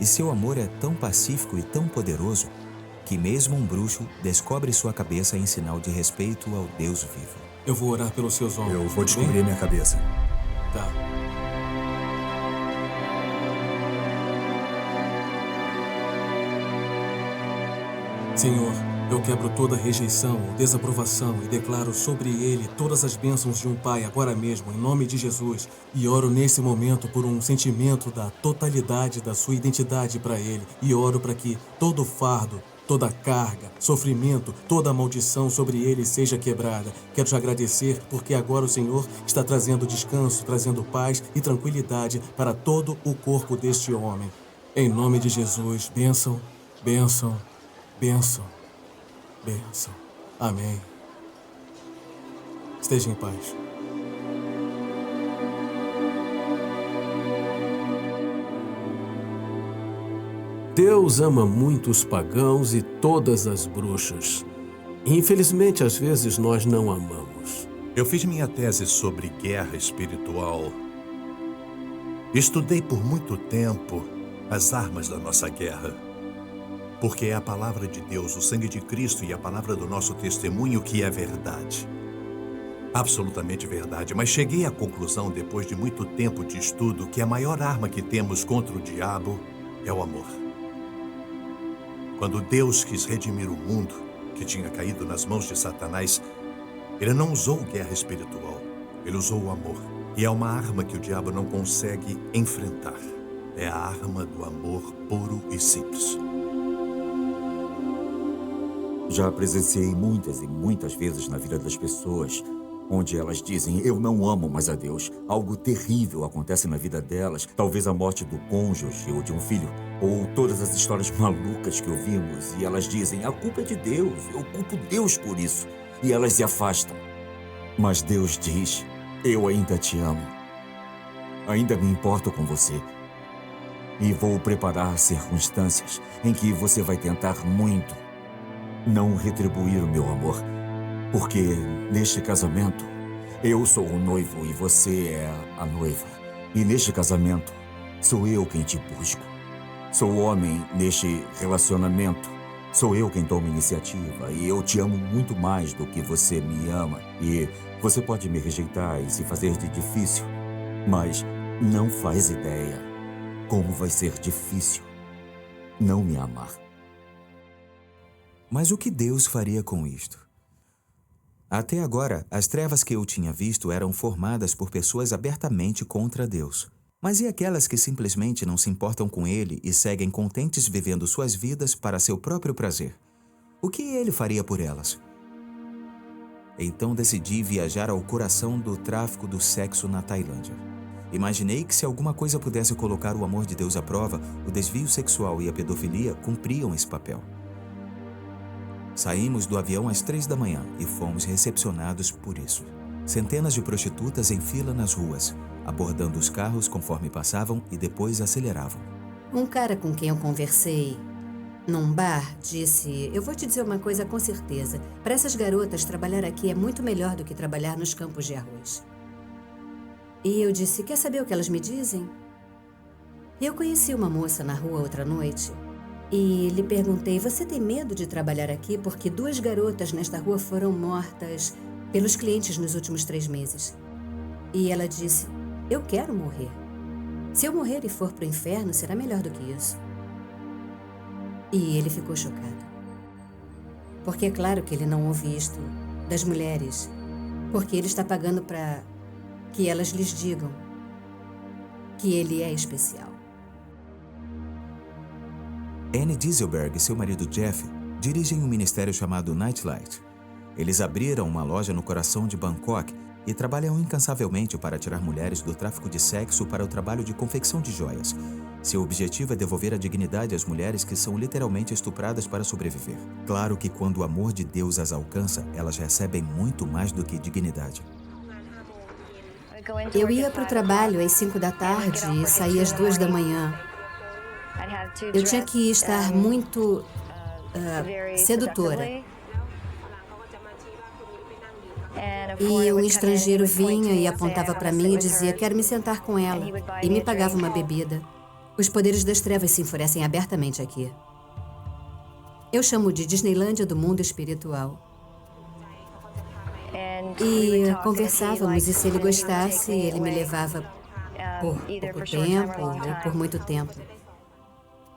E seu amor é tão pacífico e tão poderoso que mesmo um bruxo descobre sua cabeça em sinal de respeito ao Deus vivo. Eu vou orar pelos seus ombros. Eu vou descobrir minha cabeça. Tá. Senhor, eu quebro toda rejeição ou desaprovação e declaro sobre ele todas as bênçãos de um pai agora mesmo, em nome de Jesus. E oro nesse momento por um sentimento da totalidade da sua identidade para ele. E oro para que todo fardo, toda carga, sofrimento, toda maldição sobre ele seja quebrada. Quero te agradecer porque agora o Senhor está trazendo descanso, trazendo paz e tranquilidade para todo o corpo deste homem. Em nome de Jesus, bênção, bênção, bênção, bênção. Amém. Esteja em paz. Deus ama muito os pagãos e todas as bruxas. Infelizmente, às vezes, nós não amamos. Eu fiz minha tese sobre guerra espiritual. Estudei por muito tempo as armas da nossa guerra. Porque é a palavra de Deus, o sangue de Cristo e a palavra do nosso testemunho que é verdade. Absolutamente verdade. Mas cheguei à conclusão, depois de muito tempo de estudo, que a maior arma que temos contra o diabo é o amor. Quando Deus quis redimir o mundo, que tinha caído nas mãos de Satanás, Ele não usou guerra espiritual, Ele usou o amor. E é uma arma que o diabo não consegue enfrentar. É a arma do amor puro e simples. Já presenciei muitas e muitas vezes na vida das pessoas onde elas dizem, eu não amo mais a Deus. Algo terrível acontece na vida delas, talvez a morte do cônjuge ou de um filho, ou todas as histórias malucas que ouvimos, e elas dizem, a culpa é de Deus, eu culpo Deus por isso, e elas se afastam. Mas Deus diz, eu ainda te amo, ainda me importo com você, e vou preparar circunstâncias em que você vai tentar muito não retribuir o meu amor, porque neste casamento eu sou o noivo e você é a noiva. E neste casamento sou eu quem te busco. Sou o homem neste relacionamento. Sou eu quem tomo iniciativa e eu te amo muito mais do que você me ama. E você pode me rejeitar e se fazer de difícil, mas não faz ideia como vai ser difícil não me amar. Mas o que Deus faria com isto? Até agora, as trevas que eu tinha visto eram formadas por pessoas abertamente contra Deus. Mas e aquelas que simplesmente não se importam com Ele e seguem contentes vivendo suas vidas para seu próprio prazer? O que Ele faria por elas? Então decidi viajar ao coração do tráfico do sexo na Tailândia. Imaginei que se alguma coisa pudesse colocar o amor de Deus à prova, o desvio sexual e a pedofilia cumpriam esse papel. Saímos do avião às 3 da manhã e fomos recepcionados por isso. Centenas de prostitutas em fila nas ruas, abordando os carros conforme passavam e depois aceleravam. Um cara com quem eu conversei num bar disse, eu vou te dizer uma coisa com certeza, para essas garotas trabalhar aqui é muito melhor do que trabalhar nos campos de arroz. E eu disse, quer saber o que elas me dizem? Eu conheci uma moça na rua outra noite e lhe perguntei, você tem medo de trabalhar aqui porque 2 garotas nesta rua foram mortas pelos clientes nos últimos 3 meses? E ela disse, eu quero morrer. Se eu morrer e for para o inferno, será melhor do que isso. E ele ficou chocado. Porque é claro que ele não ouve isto das mulheres, porque ele está pagando para que elas lhes digam que ele é especial. Anne Dieselberg e seu marido Jeff dirigem um ministério chamado Nightlight. Eles abriram uma loja no coração de Bangkok e trabalham incansavelmente para tirar mulheres do tráfico de sexo para o trabalho de confecção de joias. Seu objetivo é devolver a dignidade às mulheres que são literalmente estupradas para sobreviver. Claro que quando o amor de Deus as alcança, elas recebem muito mais do que dignidade. Eu ia para o trabalho às 5 da tarde e saía às 2 da manhã. Eu tinha que estar muito sedutora. E um estrangeiro vinha e apontava para mim e dizia: quero me sentar com ela. E me pagava uma bebida. Os poderes das trevas se enfurecem abertamente aqui. Eu chamo de Disneylândia do mundo espiritual. E conversávamos, e se ele gostasse, ele me levava por pouco tempo ou por muito tempo.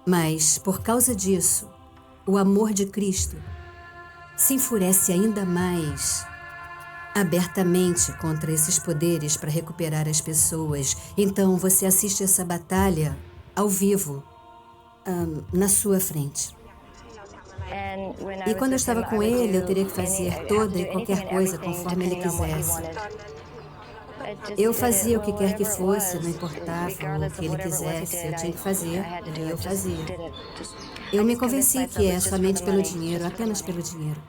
Mas, por causa disso, o amor de Cristo se enfurece ainda mais abertamente contra esses poderes para recuperar as pessoas. Então, você assiste essa batalha ao vivo, na sua frente. E quando eu estava com ele, eu teria que fazer toda e qualquer coisa conforme ele quisesse. Eu fazia o que quer que fosse, não importava o que ele quisesse, eu tinha que fazer, e eu fazia. Eu me convenci que é somente pelo dinheiro, apenas pelo dinheiro.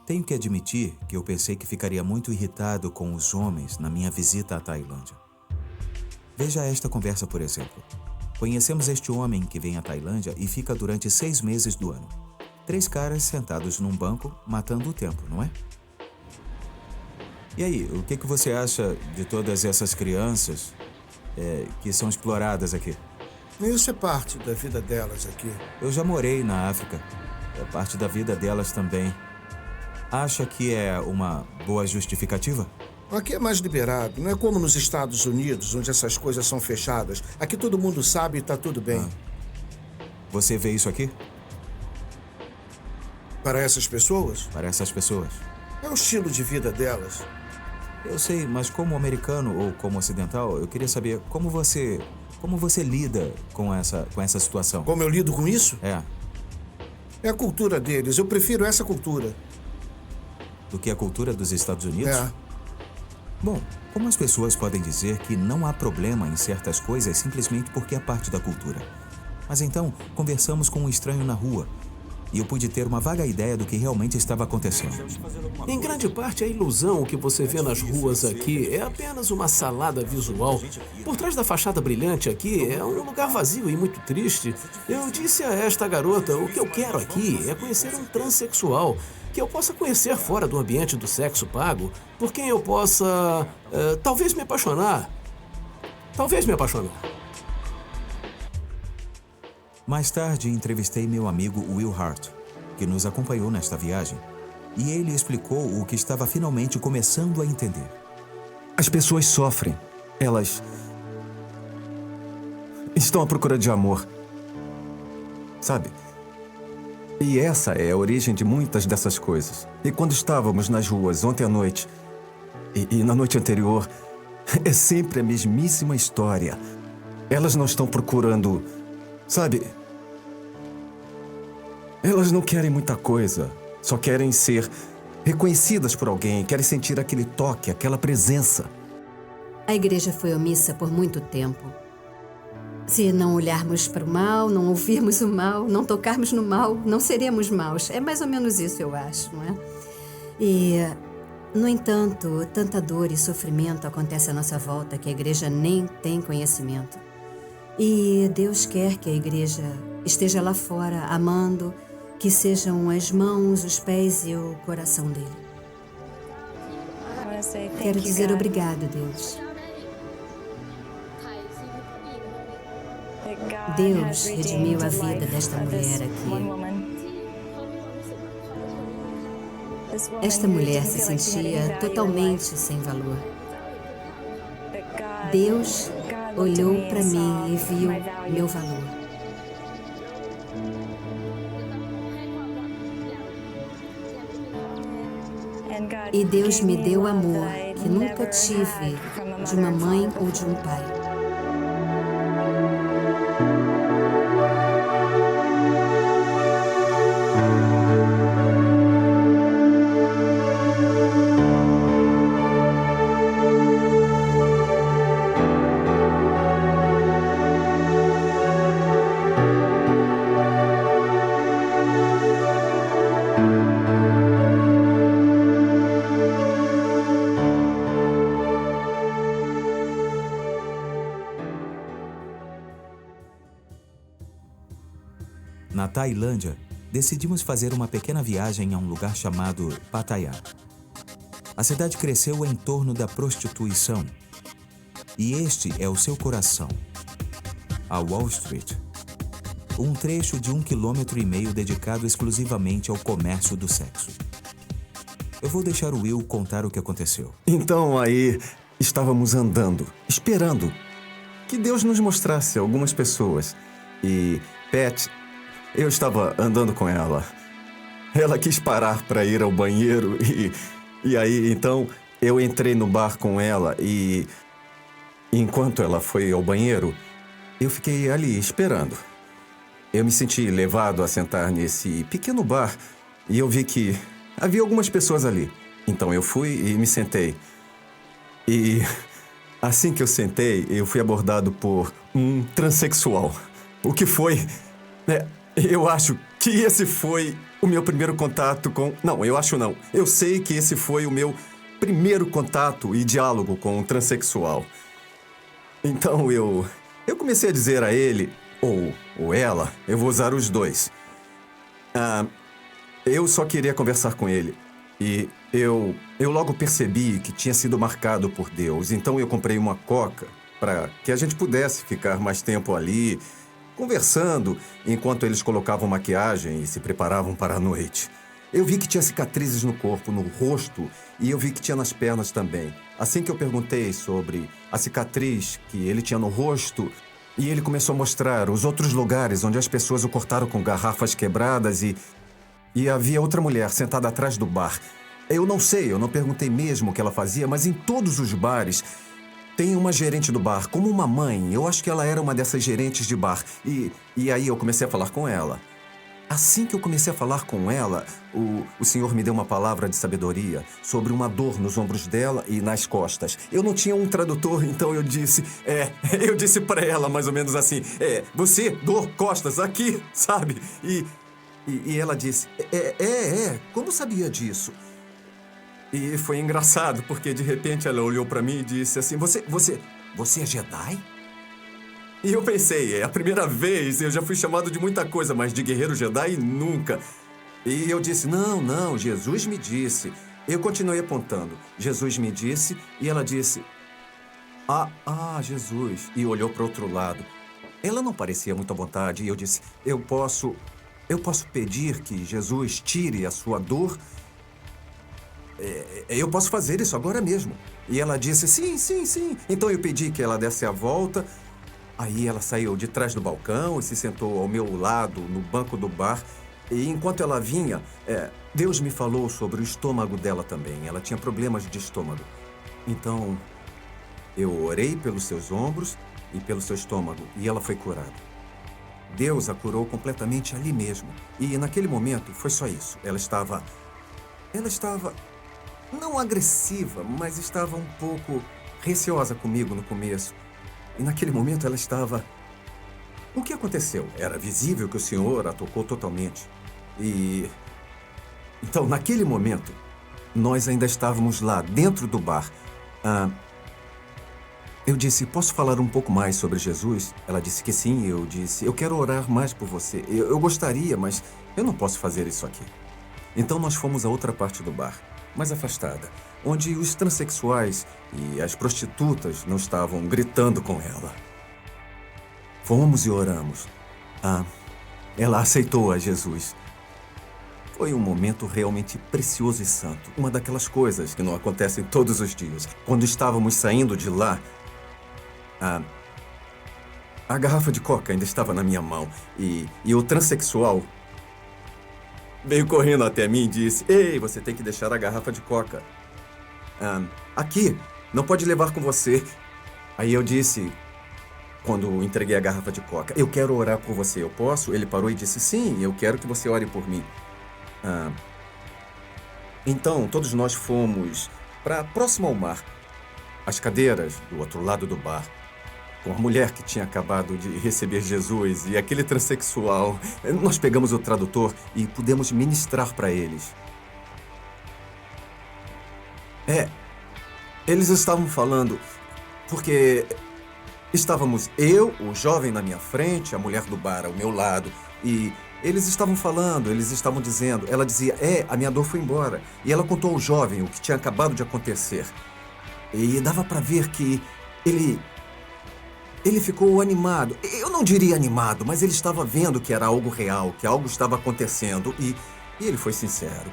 Tenho que admitir que eu pensei que ficaria muito irritado com os homens na minha visita à Tailândia. Veja esta conversa, por exemplo. Conhecemos este homem que vem à Tailândia e fica durante 6 meses do ano. 3 caras sentados num banco, matando o tempo, não é? E aí, o que você acha de todas essas crianças que são exploradas aqui? Isso é parte da vida delas aqui. Eu já morei na África. É parte da vida delas também. Acha que é uma boa justificativa? Aqui é mais liberado. Não é como nos Estados Unidos, onde essas coisas são fechadas. Aqui todo mundo sabe e está tudo bem. Você vê isso aqui? Para essas pessoas? Para essas pessoas. É o estilo de vida delas. Eu sei, mas como americano ou como ocidental, eu queria saber como você lida com essa situação. Como eu lido com isso? É. É a cultura deles. Eu prefiro essa cultura. Do que a cultura dos Estados Unidos? É. Bom, como as pessoas podem dizer que não há problema em certas coisas simplesmente porque é parte da cultura? Mas então, conversamos com um estranho na rua e eu pude ter uma vaga ideia do que realmente estava acontecendo. Em grande parte, a ilusão que você vê nas ruas aqui é apenas uma salada visual. Por trás da fachada brilhante aqui é um lugar vazio e muito triste. Eu disse a esta garota, o que eu quero aqui é conhecer um transexual que eu possa conhecer fora do ambiente do sexo pago, por quem eu possa, talvez me apaixonar. Talvez me apaixonar. Mais tarde, entrevistei meu amigo Will Hart, que nos acompanhou nesta viagem, e ele explicou o que estava finalmente começando a entender. As pessoas sofrem. Elas estão à procura de amor. Sabe? E essa é a origem de muitas dessas coisas. E quando estávamos nas ruas ontem à noite, e na noite anterior, é sempre a mesmíssima história. Elas não estão procurando, sabe? Elas não querem muita coisa. Só querem ser reconhecidas por alguém, querem sentir aquele toque, aquela presença. A igreja foi omissa por muito tempo. Se não olharmos para o mal, não ouvirmos o mal, não tocarmos no mal, não seremos maus. É mais ou menos isso, eu acho, não é? E, no entanto, tanta dor e sofrimento acontece à nossa volta que a igreja nem tem conhecimento. E Deus quer que a igreja esteja lá fora, amando, que sejam as mãos, os pés e o coração dele. Quero dizer obrigado, Deus. Deus redimiu a vida desta mulher aqui. Esta mulher se sentia totalmente sem valor. Deus olhou para mim e viu meu valor. E Deus me deu amor que nunca tive de uma mãe ou de um pai. Na Tailândia, decidimos fazer uma pequena viagem a um lugar chamado Pattaya. A cidade cresceu em torno da prostituição. E este é o seu coração. A Wall Street. Um trecho de 1,5 km dedicado exclusivamente ao comércio do sexo. Eu vou deixar o Will contar o que aconteceu. Então aí estávamos andando, esperando que Deus nos mostrasse algumas pessoas. E Pat, eu estava andando com ela. Ela quis parar para ir ao banheiro e aí então eu entrei no bar com ela e enquanto ela foi ao banheiro, eu fiquei ali esperando. Eu me senti levado a sentar nesse pequeno bar e eu vi que havia algumas pessoas ali. Então eu fui e me sentei. E assim que eu sentei, eu fui abordado por um transexual. O que foi? Eu acho que esse foi o meu primeiro contato com... Não, eu acho não. Eu sei que esse foi o meu primeiro contato e diálogo com um transexual. Então eu comecei a dizer a ele, ou ela, eu vou usar os dois. Eu só queria conversar com ele. E eu logo percebi que tinha sido marcado por Deus. Então eu comprei uma coca para que a gente pudesse ficar mais tempo ali, conversando, enquanto eles colocavam maquiagem e se preparavam para a noite. Eu vi que tinha cicatrizes no corpo, no rosto, e eu vi que tinha nas pernas também. Assim que eu perguntei sobre a cicatriz que ele tinha no rosto, e ele começou a mostrar os outros lugares onde as pessoas o cortaram com garrafas quebradas e havia outra mulher sentada atrás do bar. Eu não sei, eu não perguntei mesmo o que ela fazia, mas em todos os bares tem uma gerente do bar, como uma mãe. Eu acho que ela era uma dessas gerentes de bar. E aí eu comecei a falar com ela. Assim que eu comecei a falar com ela, o senhor me deu uma palavra de sabedoria sobre uma dor nos ombros dela e nas costas. Eu não tinha um tradutor, então eu disse para ela mais ou menos assim, você, dor, costas, aqui, sabe? E ela disse, como sabia disso? E foi engraçado, porque de repente ela olhou para mim e disse assim, você é Jedi? E eu pensei, é a primeira vez, eu já fui chamado de muita coisa, mas de guerreiro Jedi nunca. E eu disse, não, Jesus me disse. Eu continuei apontando, Jesus me disse, e ela disse, Jesus, e olhou para o outro lado. Ela não parecia muito à vontade, e eu disse, eu posso pedir que Jesus tire a sua dor? Eu posso fazer isso agora mesmo. E ela disse, sim. Então eu pedi que ela desse a volta. Aí ela saiu de trás do balcão e se sentou ao meu lado, no banco do bar. E enquanto ela vinha, Deus me falou sobre o estômago dela também. Ela tinha problemas de estômago. Então, eu orei pelos seus ombros e pelo seu estômago. E ela foi curada. Deus a curou completamente ali mesmo. E naquele momento, foi só isso. Ela estava não agressiva, mas estava um pouco receosa comigo no começo. E naquele momento ela estava... O que aconteceu? Era visível que o senhor a tocou totalmente. Então, naquele momento, nós ainda estávamos lá, dentro do bar. Eu disse, posso falar um pouco mais sobre Jesus? Ela disse que sim. Eu disse, eu quero orar mais por você. Eu gostaria, mas eu não posso fazer isso aqui. Então, nós fomos a outra parte do bar, mais afastada, onde os transexuais e as prostitutas não estavam gritando com ela. Fomos e oramos. Ela aceitou a Jesus. Foi um momento realmente precioso e santo. Uma daquelas coisas que não acontecem todos os dias. Quando estávamos saindo de lá, a garrafa de coca ainda estava na minha mão. E o transexual veio correndo até mim e disse, ei, você tem que deixar a garrafa de coca aqui, não pode levar com você. Aí eu disse, quando entreguei a garrafa de coca, eu quero orar por você, eu posso? Ele parou e disse, sim, eu quero que você ore por mim. Então, todos nós fomos para próximo ao mar, as cadeiras do outro lado do bar, com a mulher que tinha acabado de receber Jesus e aquele transexual. Nós pegamos o tradutor e pudemos ministrar para eles. Eles estavam falando, porque estávamos eu, o jovem na minha frente, a mulher do bar ao meu lado, e Eles estavam falando, eles estavam dizendo. Ela dizia, a minha dor foi embora. E ela contou ao jovem o que tinha acabado de acontecer. E dava para ver que ele ficou animado. Eu não diria animado, mas ele estava vendo que era algo real, que algo estava acontecendo. E ele foi sincero.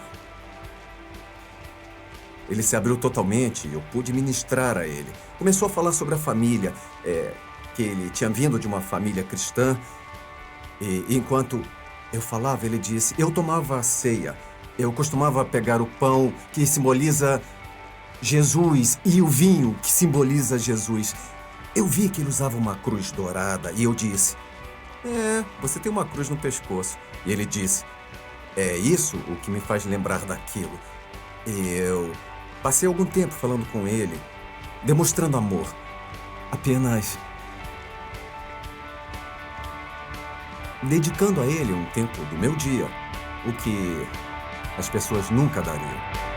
Ele se abriu totalmente e eu pude ministrar a ele. Começou a falar sobre a família, que ele tinha vindo de uma família cristã. E enquanto eu falava, ele disse, eu tomava a ceia. Eu costumava pegar o pão que simboliza Jesus e o vinho que simboliza Jesus. Eu vi que ele usava uma cruz dourada e eu disse, você tem uma cruz no pescoço. E ele disse, é isso o que me faz lembrar daquilo. E eu passei algum tempo falando com ele, demonstrando amor. Apenas dedicando a ele um tempo do meu dia, o que as pessoas nunca dariam.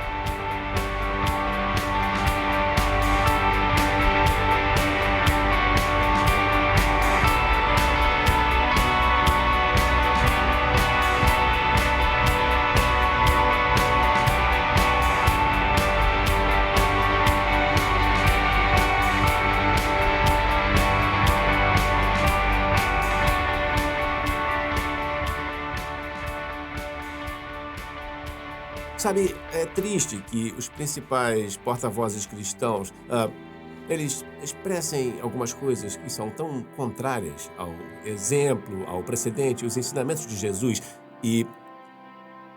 Sabe, é triste que os principais porta-vozes cristãos, eles expressem algumas coisas que são tão contrárias ao exemplo, ao precedente, aos ensinamentos de Jesus. E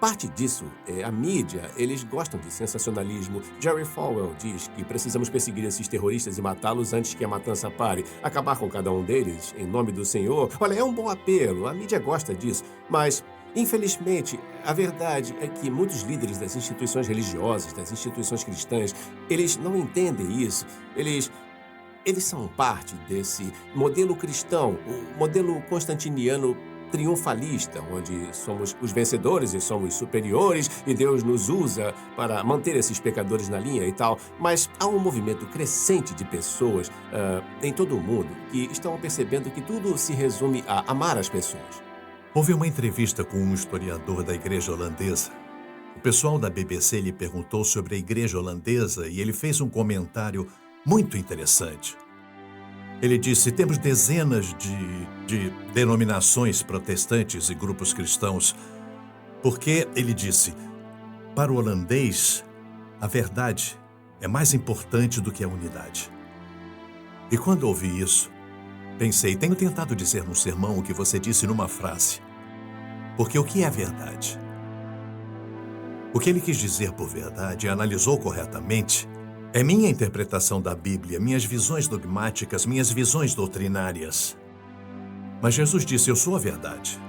parte disso é a mídia. Eles gostam de sensacionalismo. Jerry Falwell diz que precisamos perseguir esses terroristas e matá-los antes que a matança pare. Acabar com cada um deles em nome do Senhor. Olha, é um bom apelo. A mídia gosta disso. Mas infelizmente, a verdade é que muitos líderes das instituições religiosas, das instituições cristãs, eles não entendem isso. Eles são parte desse modelo cristão, o modelo constantiniano triunfalista, onde somos os vencedores e somos superiores e Deus nos usa para manter esses pecadores na linha e tal. Mas há um movimento crescente de pessoas em todo o mundo que estão percebendo que tudo se resume a amar as pessoas. Houve uma entrevista com um historiador da igreja holandesa. O pessoal da BBC lhe perguntou sobre a igreja holandesa e ele fez um comentário muito interessante. Ele disse, temos dezenas de denominações protestantes e grupos cristãos, porque, ele disse, para o holandês, a verdade é mais importante do que a unidade. E quando ouvi isso, pensei, tenho tentado dizer num sermão o que você disse numa frase. Porque o que é verdade? O que ele quis dizer por verdade e analisou corretamente é minha interpretação da Bíblia, minhas visões dogmáticas, minhas visões doutrinárias. Mas Jesus disse, eu sou a verdade.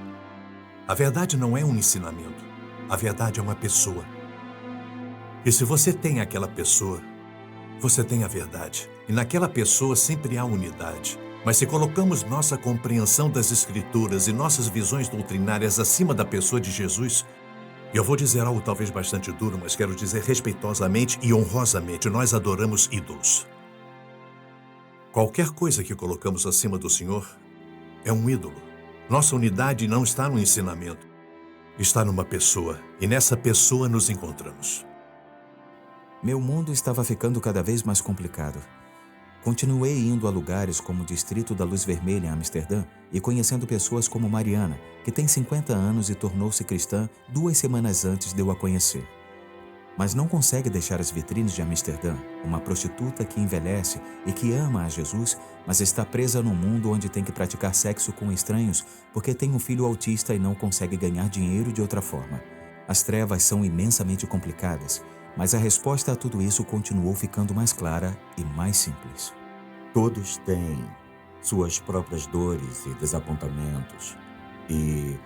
A verdade não é um ensinamento. A verdade é uma pessoa. E se você tem aquela pessoa, você tem a verdade. E naquela pessoa sempre há unidade. Mas se colocamos nossa compreensão das Escrituras e nossas visões doutrinárias acima da pessoa de Jesus, e eu vou dizer algo talvez bastante duro, mas quero dizer respeitosamente e honrosamente, nós adoramos ídolos. Qualquer coisa que colocamos acima do Senhor é um ídolo. Nossa unidade não está no ensinamento, está numa pessoa, e nessa pessoa nos encontramos. Meu mundo estava ficando cada vez mais complicado. Continuei indo a lugares como o Distrito da Luz Vermelha em Amsterdã e conhecendo pessoas como Mariana, que tem 50 anos e tornou-se cristã 2 semanas antes de eu a conhecer. Mas não consegue deixar as vitrines de Amsterdã, uma prostituta que envelhece e que ama a Jesus, mas está presa num mundo onde tem que praticar sexo com estranhos porque tem um filho autista e não consegue ganhar dinheiro de outra forma. As trevas são imensamente complicadas, mas a resposta a tudo isso continuou ficando mais clara e mais simples. Todos têm suas próprias dores e desapontamentos. E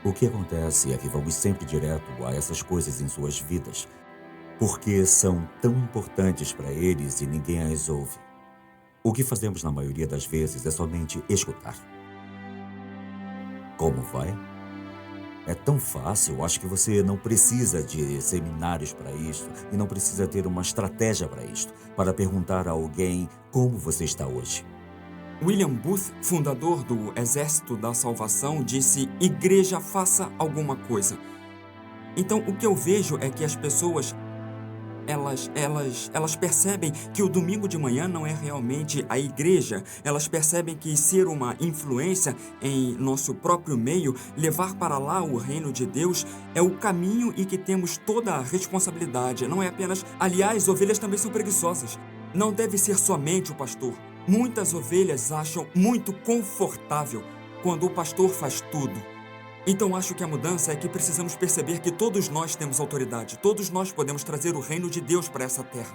o que acontece é que vamos sempre direto a essas coisas em suas vidas, porque são tão importantes para eles e ninguém as ouve. O que fazemos na maioria das vezes é somente escutar. Como vai? É tão fácil, acho que você não precisa de seminários para isso e não precisa ter uma estratégia para isto, para perguntar a alguém como você está hoje. William Booth, fundador do Exército da Salvação, disse: igreja, faça alguma coisa. Então, o que eu vejo é que as pessoas, elas percebem que o domingo de manhã não é realmente a igreja. Elas percebem que ser uma influência em nosso próprio meio, levar para lá o reino de Deus, é o caminho e que temos toda a responsabilidade. Não é apenas... Aliás, ovelhas também são preguiçosas. Não deve ser somente o pastor. Muitas ovelhas acham muito confortável quando o pastor faz tudo. Então acho que a mudança é que precisamos perceber que todos nós temos autoridade. Todos nós podemos trazer o reino de Deus para essa terra.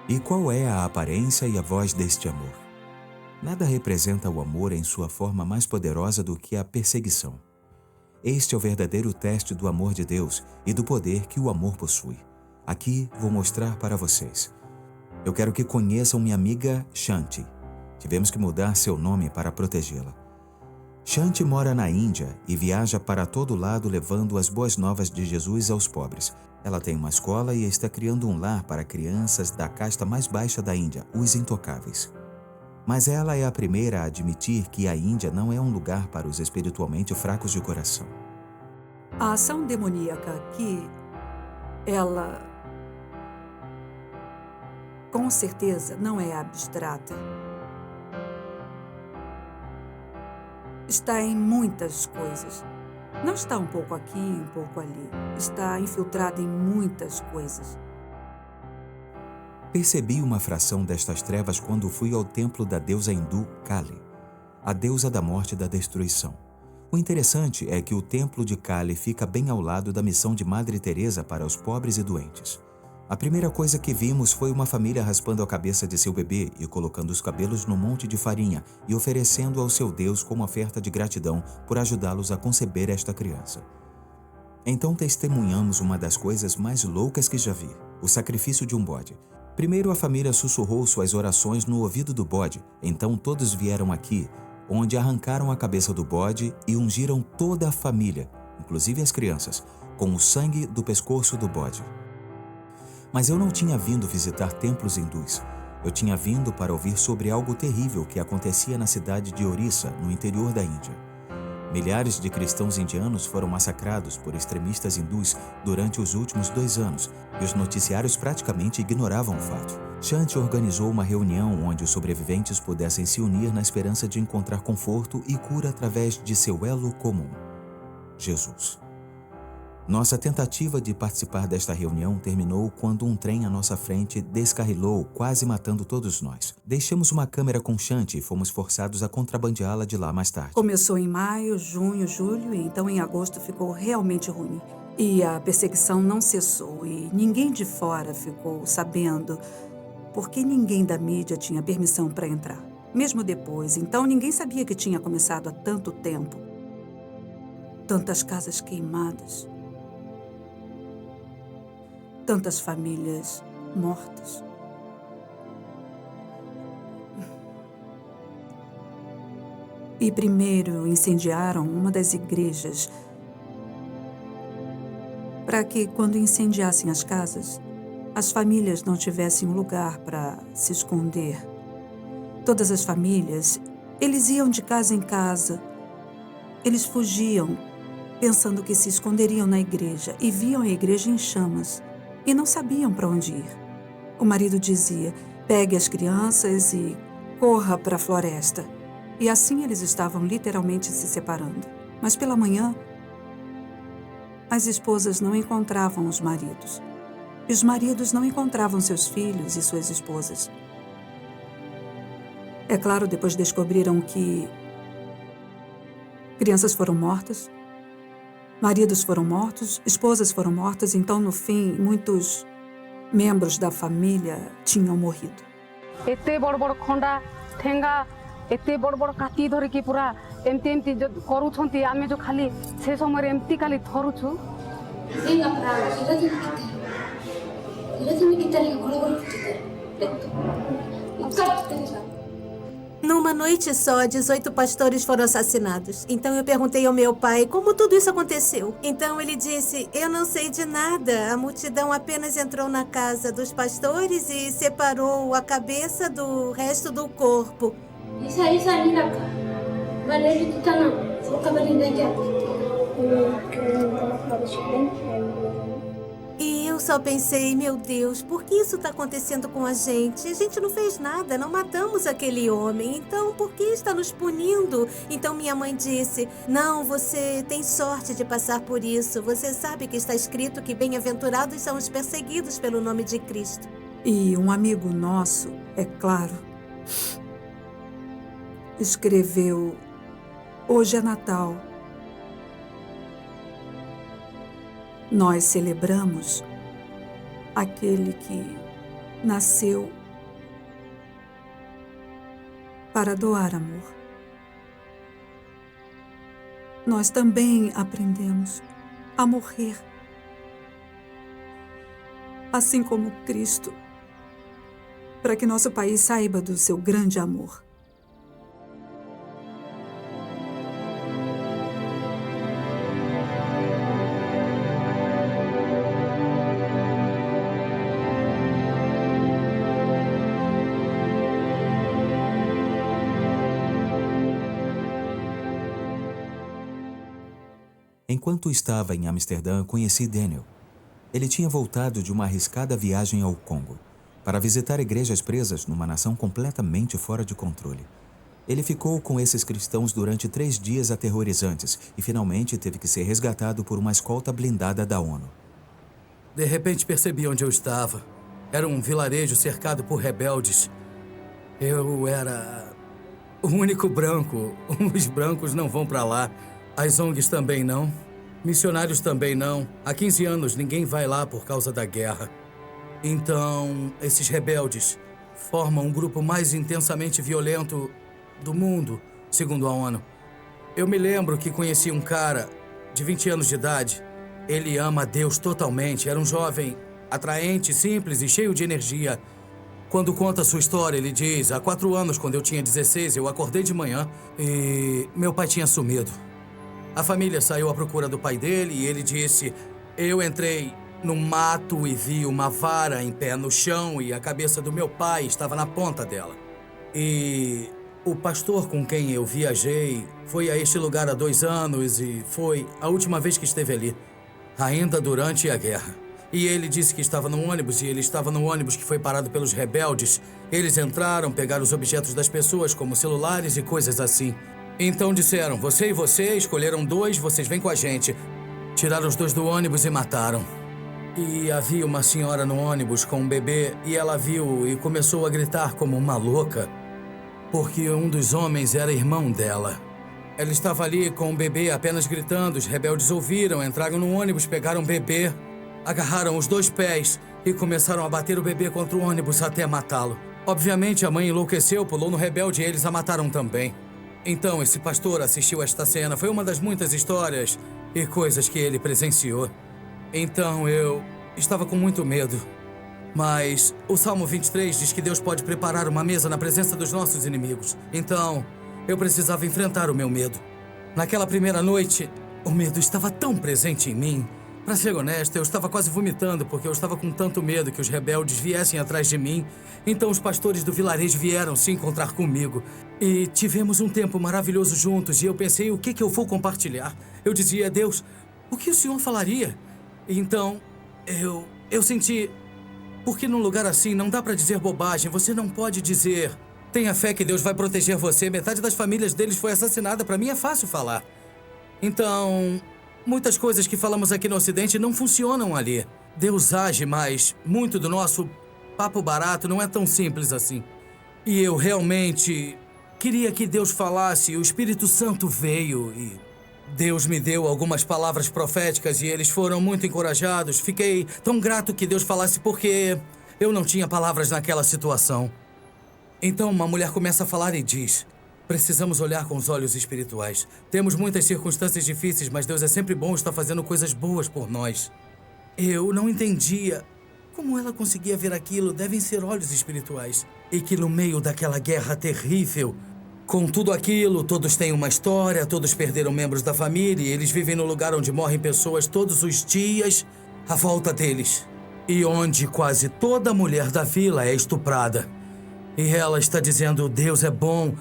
E qual é a aparência e a voz deste amor? Nada representa o amor em sua forma mais poderosa do que a perseguição. Este é o verdadeiro teste do amor de Deus e do poder que o amor possui. Aqui vou mostrar para vocês. Eu quero que conheçam minha amiga Shanti. Tivemos que mudar seu nome para protegê-la. Shanti mora na Índia e viaja para todo lado levando as boas novas de Jesus aos pobres. Ela tem uma escola e está criando um lar para crianças da casta mais baixa da Índia, os intocáveis. Mas ela é a primeira a admitir que a Índia não é um lugar para os espiritualmente fracos de coração. A ação demoníaca aqui, ela, com certeza, não é abstrata. Está em muitas coisas. Não está um pouco aqui, um pouco ali. Está infiltrada em muitas coisas. Percebi uma fração destas trevas quando fui ao templo da deusa hindu Kali, a deusa da morte e da destruição. O interessante é que o templo de Kali fica bem ao lado da missão de Madre Teresa para os pobres e doentes. A primeira coisa que vimos foi uma família raspando a cabeça de seu bebê e colocando os cabelos num monte de farinha e oferecendo ao seu Deus como oferta de gratidão por ajudá-los a conceber esta criança. Então testemunhamos uma das coisas mais loucas que já vi, o sacrifício de um bode. Primeiro a família sussurrou suas orações no ouvido do bode, então todos vieram aqui, onde arrancaram a cabeça do bode e ungiram toda a família, inclusive as crianças, com o sangue do pescoço do bode. Mas eu não tinha vindo visitar templos hindus. Eu tinha vindo para ouvir sobre algo terrível que acontecia na cidade de Orissa, no interior da Índia. Milhares de cristãos indianos foram massacrados por extremistas hindus durante os últimos 2 anos e os noticiários praticamente ignoravam o fato. Shanti organizou uma reunião onde os sobreviventes pudessem se unir na esperança de encontrar conforto e cura através de seu elo comum, Jesus. Nossa tentativa de participar desta reunião terminou quando um trem à nossa frente descarrilou, quase matando todos nós. Deixamos uma câmera com Shanti e fomos forçados a contrabandeá-la de lá mais tarde. Começou em maio, junho, julho e então em agosto ficou realmente ruim. E a perseguição não cessou e ninguém de fora ficou sabendo, porque ninguém da mídia tinha permissão para entrar. Mesmo depois, então ninguém sabia que tinha começado há tanto tempo. Tantas casas queimadas. Tantas famílias mortas. E primeiro incendiaram uma das igrejas para que, quando incendiassem as casas, as famílias não tivessem um lugar para se esconder. Todas as famílias, eles iam de casa em casa. Eles fugiam, pensando que se esconderiam na igreja e viam a igreja em chamas. E não sabiam para onde ir. O marido dizia, pegue as crianças e corra para a floresta. E assim eles estavam literalmente se separando. Mas pela manhã, as esposas não encontravam os maridos. E os maridos não encontravam seus filhos e suas esposas. É claro, depois descobriram que crianças foram mortas, maridos foram mortos, esposas foram mortas, então, no fim, muitos membros da família tinham morrido. ଏତେ ବଡ଼ ବଡ଼ ଖଣ୍ଡା ଠେଙ୍ଗା ଏତେ ବଡ଼ ବଡ଼ କାତି ଧରିକି ପୁରା ଏମିତି ଏମିତି କରୁଛନ୍ତି ଆମେ ଯୋଉ ଖାଲି ସେ ସମୟରେ ଏମିତି ଖାଲି ଥରୁଛୁ Numa noite só, 18 pastores foram assassinados. Então eu perguntei ao meu pai como tudo isso aconteceu. Então ele disse, eu não sei de nada. A multidão apenas entrou na casa dos pastores e separou a cabeça do resto do corpo. E eu só pensei, meu Deus, por que isso está acontecendo com a gente? A gente não fez nada, não matamos aquele homem. Então, por que está nos punindo? Então minha mãe disse, não, você tem sorte de passar por isso. Você sabe que está escrito que bem-aventurados são os perseguidos pelo nome de Cristo. E um amigo nosso, é claro, escreveu, hoje é Natal. Nós celebramos aquele que nasceu para doar amor. Nós também aprendemos a morrer, assim como Cristo, para que nosso país saiba do seu grande amor. Enquanto estava em Amsterdã, conheci Daniel. Ele tinha voltado de uma arriscada viagem ao Congo para visitar igrejas presas numa nação completamente fora de controle. Ele ficou com esses cristãos durante 3 dias aterrorizantes e finalmente teve que ser resgatado por uma escolta blindada da ONU. De repente percebi onde eu estava. Era um vilarejo cercado por rebeldes. Eu era o único branco. Os brancos não vão para lá. As ONGs também não. Missionários também não. Há 15 anos ninguém vai lá por causa da guerra. Então, esses rebeldes formam um grupo mais intensamente violento do mundo, segundo a ONU. Eu me lembro que conheci um cara de 20 anos de idade. Ele ama a Deus totalmente. Era um jovem atraente, simples e cheio de energia. Quando conta a sua história, ele diz, há 4 anos, quando eu tinha 16, eu acordei de manhã e meu pai tinha sumido. A família saiu à procura do pai dele e ele disse, eu entrei no mato e vi uma vara em pé no chão e a cabeça do meu pai estava na ponta dela. E o pastor com quem eu viajei foi a este lugar há 2 anos e foi a última vez que esteve ali, ainda durante a guerra. E ele disse que estava no ônibus, e ele estava no ônibus que foi parado pelos rebeldes. Eles entraram, pegaram os objetos das pessoas, como celulares e coisas assim. Então disseram, você e você, escolheram 2, vocês vêm com a gente. Tiraram os 2 do ônibus e mataram. E havia uma senhora no ônibus com um bebê, e ela viu e começou a gritar como uma louca, porque um dos homens era irmão dela. Ela estava ali com o bebê apenas gritando, os rebeldes ouviram, entraram no ônibus, pegaram o bebê, agarraram os 2 pés e começaram a bater o bebê contra o ônibus até matá-lo. Obviamente a mãe enlouqueceu, pulou no rebelde e eles a mataram também. Então esse pastor assistiu a esta cena, foi uma das muitas histórias e coisas que ele presenciou. Então eu estava com muito medo. Mas o Salmo 23 diz que Deus pode preparar uma mesa na presença dos nossos inimigos. Então eu precisava enfrentar o meu medo. Naquela primeira noite, o medo estava tão presente em mim. Para ser honesto, eu estava quase vomitando porque eu estava com tanto medo que os rebeldes viessem atrás de mim. Então os pastores do vilarejo vieram se encontrar comigo. E tivemos um tempo maravilhoso juntos e eu pensei, o que eu vou compartilhar? Eu dizia, Deus, o que o Senhor falaria? Então, eu senti, porque num lugar assim não dá para dizer bobagem, você não pode dizer, tenha fé que Deus vai proteger você, metade das famílias deles foi assassinada, para mim é fácil falar. Então, muitas coisas que falamos aqui no Ocidente não funcionam ali. Deus age, mas muito do nosso papo barato não é tão simples assim. E eu realmente queria que Deus falasse, e o Espírito Santo veio e Deus me deu algumas palavras proféticas e eles foram muito encorajados. Fiquei tão grato que Deus falasse porque eu não tinha palavras naquela situação. Então uma mulher começa a falar e diz, precisamos olhar com os olhos espirituais. Temos muitas circunstâncias difíceis, mas Deus é sempre bom, está fazendo coisas boas por nós. Eu não entendia como ela conseguia ver aquilo. Devem ser olhos espirituais. E que no meio daquela guerra terrível, Com tudo aquilo, todos têm uma história, todos perderam membros da família e eles vivem no lugar onde morrem pessoas todos os dias à volta deles. E onde quase toda mulher da vila é estuprada. E ela está dizendo, Deus é bom.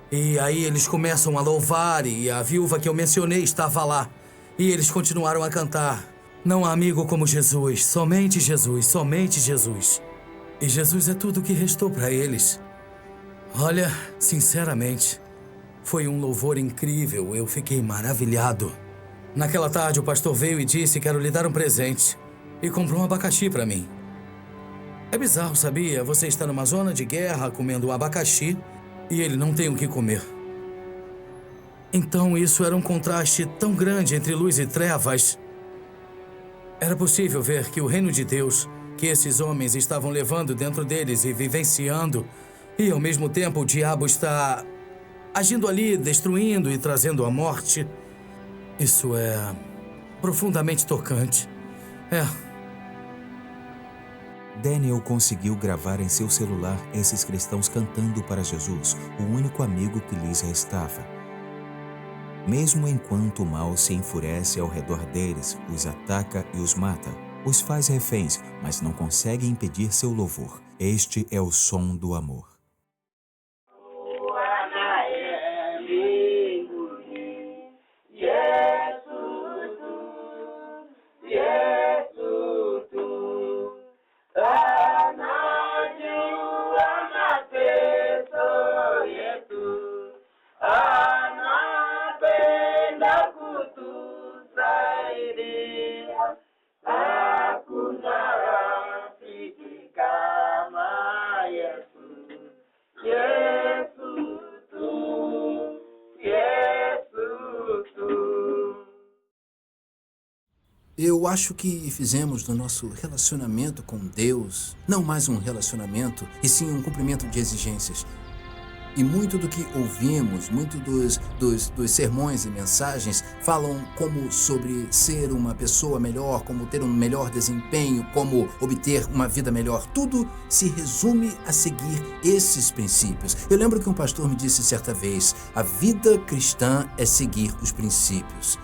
E aí eles começam a louvar e a viúva que eu mencionei estava lá. E eles continuaram a cantar. Não há amigo como Jesus, somente Jesus, somente Jesus. E Jesus é tudo o que restou para eles. Olha, sinceramente, foi um louvor incrível. Eu fiquei maravilhado. Naquela tarde, o pastor veio e disse, quero lhe dar um presente. E comprou um abacaxi para mim. É bizarro, sabia? Você está numa zona de guerra comendo um abacaxi e ele não tem o que comer. Então, isso era um contraste tão grande entre luz e trevas. Era possível ver que o reino de Deus, que esses homens estavam levando dentro deles e vivenciando, e ao mesmo tempo o diabo está agindo ali, destruindo e trazendo a morte. Isso é profundamente tocante. Daniel conseguiu gravar em seu celular esses cristãos cantando para Jesus, o único amigo que lhes restava. Mesmo enquanto o mal se enfurece ao redor deles, os ataca e os mata, os faz reféns, mas não consegue impedir seu louvor. Este é o som do amor. Eu acho que fizemos do nosso relacionamento com Deus não mais um relacionamento, e sim um cumprimento de exigências. E muito do que ouvimos, muito dos sermões e mensagens falam como sobre ser uma pessoa melhor, como ter um melhor desempenho, como obter uma vida melhor. Tudo se resume a seguir esses princípios. Eu lembro que um pastor me disse certa vez, a vida cristã é seguir os princípios.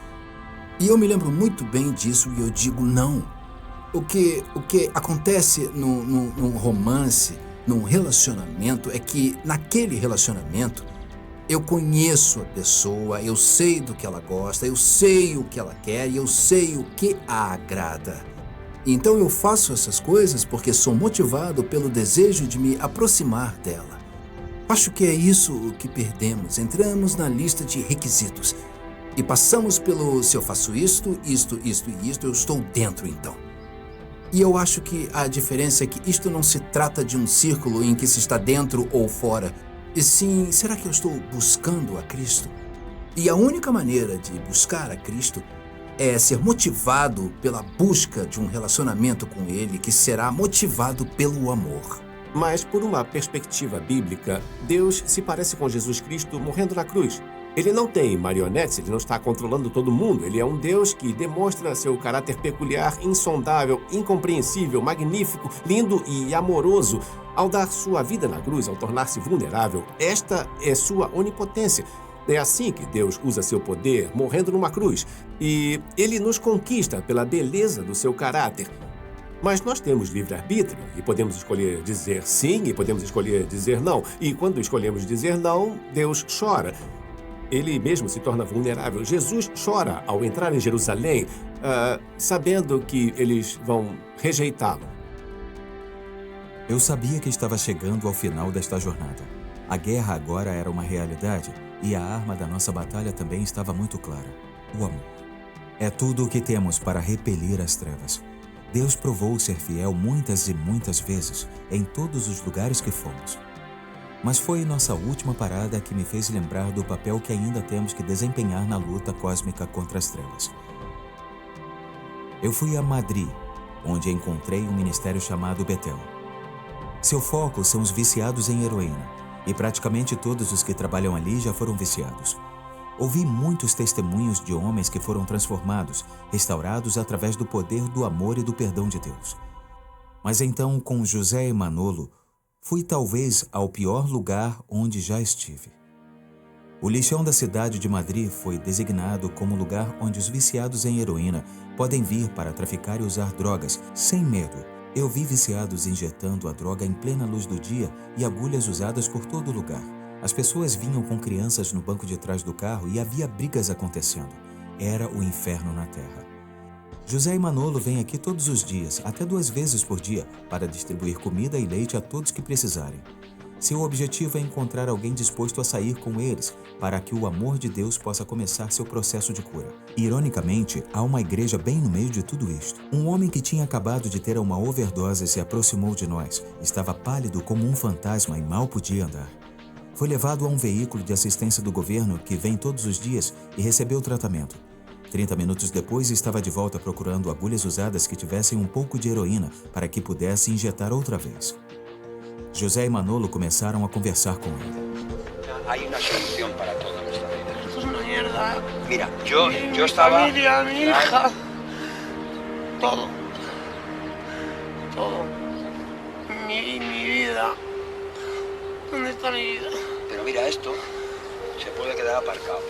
E eu me lembro muito bem disso e eu digo não. O que acontece num romance, num relacionamento, é que naquele relacionamento eu conheço a pessoa, eu sei do que ela gosta, eu sei o que ela quer e eu sei o que a agrada. Então eu faço essas coisas porque sou motivado pelo desejo de me aproximar dela. Acho que é isso que perdemos. Entramos na lista de requisitos. E passamos pelo, se eu faço isto, eu estou dentro então. E eu acho que a diferença é que isto não se trata de um círculo em que se está dentro ou fora. E sim, será que eu estou buscando a Cristo? E a única maneira de buscar a Cristo é ser motivado pela busca de um relacionamento com Ele que será motivado pelo amor. Mas, por uma perspectiva bíblica, Deus se parece com Jesus Cristo morrendo na cruz. Ele não tem marionetes, ele não está controlando todo mundo. Ele é um Deus que demonstra seu caráter peculiar, insondável, incompreensível, magnífico, lindo e amoroso. Ao dar sua vida na cruz, ao tornar-se vulnerável, esta é sua onipotência. É assim que Deus usa seu poder, morrendo numa cruz. E ele nos conquista pela beleza do seu caráter. Mas nós temos livre-arbítrio e podemos escolher dizer sim e podemos escolher dizer não. E quando escolhemos dizer não, Deus chora. Ele mesmo se torna vulnerável. Jesus chora ao entrar em Jerusalém, sabendo que eles vão rejeitá-lo. Eu sabia que estava chegando ao final desta jornada. A guerra agora era uma realidade e a arma da nossa batalha também estava muito clara: o amor. É tudo o que temos para repelir as trevas. Deus provou ser fiel muitas e muitas vezes, em todos os lugares que fomos. Mas foi nossa última parada que me fez lembrar do papel que ainda temos que desempenhar na luta cósmica contra as trevas. Eu fui a Madrid, onde encontrei um ministério chamado Betel. Seu foco são os viciados em heroína, e praticamente todos os que trabalham ali já foram viciados. Ouvi muitos testemunhos de homens que foram transformados, restaurados através do poder do amor e do perdão de Deus. Mas então, com José e Manolo, fui talvez ao pior lugar onde já estive. O lixão da cidade de Madrid foi designado como lugar onde os viciados em heroína podem vir para traficar e usar drogas sem medo. Eu vi viciados injetando a droga em plena luz do dia e agulhas usadas por todo lugar. As pessoas vinham com crianças no banco de trás do carro e havia brigas acontecendo. Era o inferno na terra. José e Manolo vêm aqui todos os dias, até 2 vezes por dia, para distribuir comida e leite a todos que precisarem. Seu objetivo é encontrar alguém disposto a sair com eles, para que o amor de Deus possa começar seu processo de cura. Ironicamente, há uma igreja bem no meio de tudo isto. Um homem que tinha acabado de ter uma overdose se aproximou de nós. Estava pálido como um fantasma e mal podia andar. Foi levado a um veículo de assistência do governo que vem todos os dias e recebeu tratamento. 30 minutos depois, estava de volta procurando agulhas usadas que tivessem um pouco de heroína para que pudesse injetar outra vez. José y Manolo comenzaron a conversar con él. Hay una solución para todo en nuestra vida. Esto es una mierda. Mira, yo estaba... Mi familia, mi hija. Todo. Todo. Mi vida. ¿Dónde está mi vida? Pero mira, esto se puede quedar aparcado.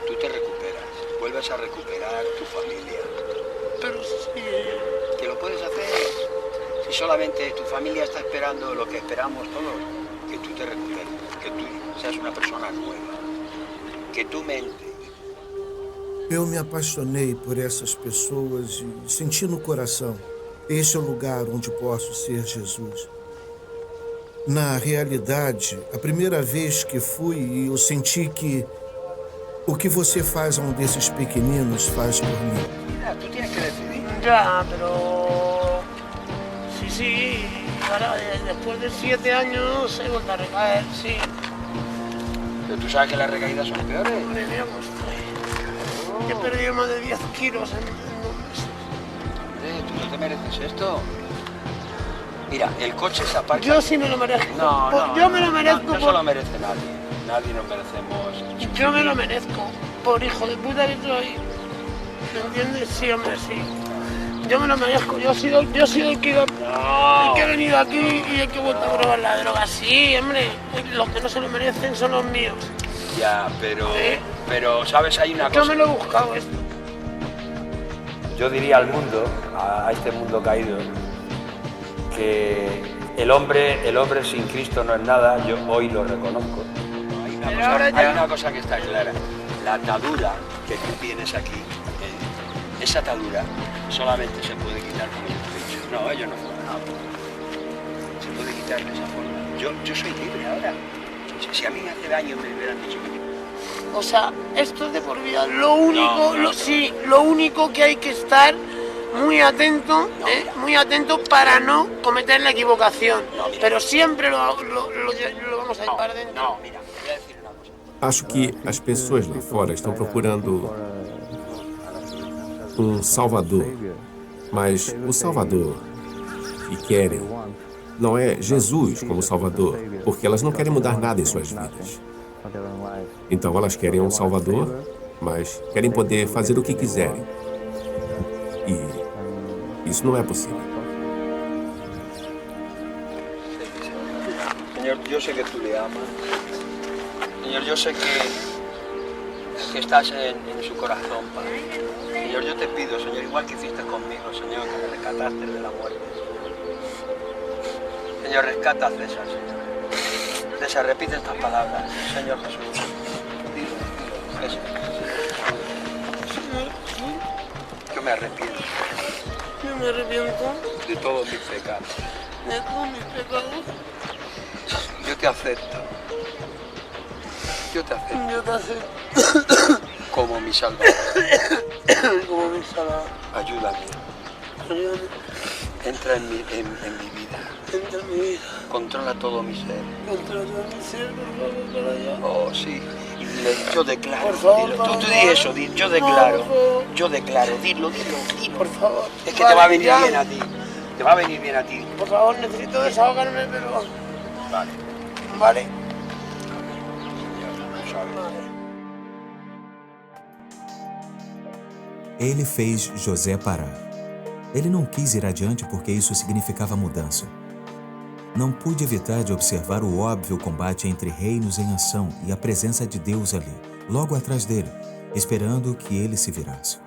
Tú te recuperas, vuelves a recuperar tu familia. Pero sí... Que lo puedes hacer. Si solamente tu familia está esperando lo que esperamos todos, que tú te recuperes, que tú seas una persona nueva, que tu mente... Eu me apaixonei por essas pessoas e senti no coração, este é o lugar onde posso ser Jesus. Na realidade, a primeira vez que fui, eu senti que o que você faz a um desses pequeninos faz por mim. Mira, tú tienes que decidir. Ya, pero... Sí, ahora después de 7 años he vuelto a recaer, sí. Pero tú sabes que las recaídas son peores. Madre mía, cómo estoy. He perdido más de 10 kilos en 2 meses. Hombre, tú no te mereces esto. Mira, el coche se aparca... Yo sí me lo merezco. No, yo me lo merezco. No se lo merece nadie. Nadie nos merecemos. Yo me lo merezco. Por hijo de puta que soy. ¿Me entiendes? Sí, hombre, sí. Yo me lo merezco. Yo he sido el que ha venido aquí y el que ha vuelto a probar la droga. Sí, hombre. Los que no se lo merecen son los míos. Ya, pero ¿sabes? Hay una cosa... Yo me lo he buscado esto. Yo diría al mundo, a este mundo caído, que el hombre sin Cristo no es nada. Yo hoy lo reconozco. Hay una cosa que está clara. La atadura que tú tienes aquí, esa atadura solamente se puede quitar como yo te he dicho. No, ellos no fueron nada. Se puede quitar de esa forma. Yo soy libre ahora. Si a mí hace años me hubieran dicho que... O sea, esto es de por vida. Lo único que hay que estar muy atento, muy atento para no cometer la equivocación. Pero siempre lo vamos a ir para adentro. No, mira, voy a decir una cosa. Acho que as pessoas lá fora estão procurando um Salvador, mas o Salvador que querem não é Jesus como Salvador, porque elas não querem mudar nada em suas vidas. Então elas querem um Salvador, mas querem poder fazer o que quiserem. E isso não é possível. Señor, yo sé que tú le amas. Señor, yo sé que estás en su corazón, Padre. Señor, yo te pido, Señor, igual que hiciste conmigo, Señor, que me rescataste de la muerte. Señor, rescata a César, Señor. César, repite estas palabras. Señor Jesús. Dilo, Jesús. Yo me arrepiento. Yo me arrepiento. De todos mis pecados. De todos mis pecados. Yo te acepto. Yo te acepto. Yo te acepto. Como mi Salvador. Como mi Salvador. Ayúdame. Ayúdame. Entra en mi vida. Entra en mi vida. Controla todo mi ser. Controla todo mi ser, por favor, para allá. Oh, sí. Y dile, yo declaro. Por favor, dilo. por Tú favor. di eso, yo declaro. No, yo declaro, dilo. Por favor. Es que te va a venir bien a ti. Te va a venir bien a ti. Por favor, necesito desahogarme, pero... Vale. Vale. Ele fez José parar. Ele não quis ir adiante porque isso significava mudança. não pude evitar de observar o óbvio combate entre reinos em ação e a presença de Deus ali, logo atrás dele, esperando que ele se virasse.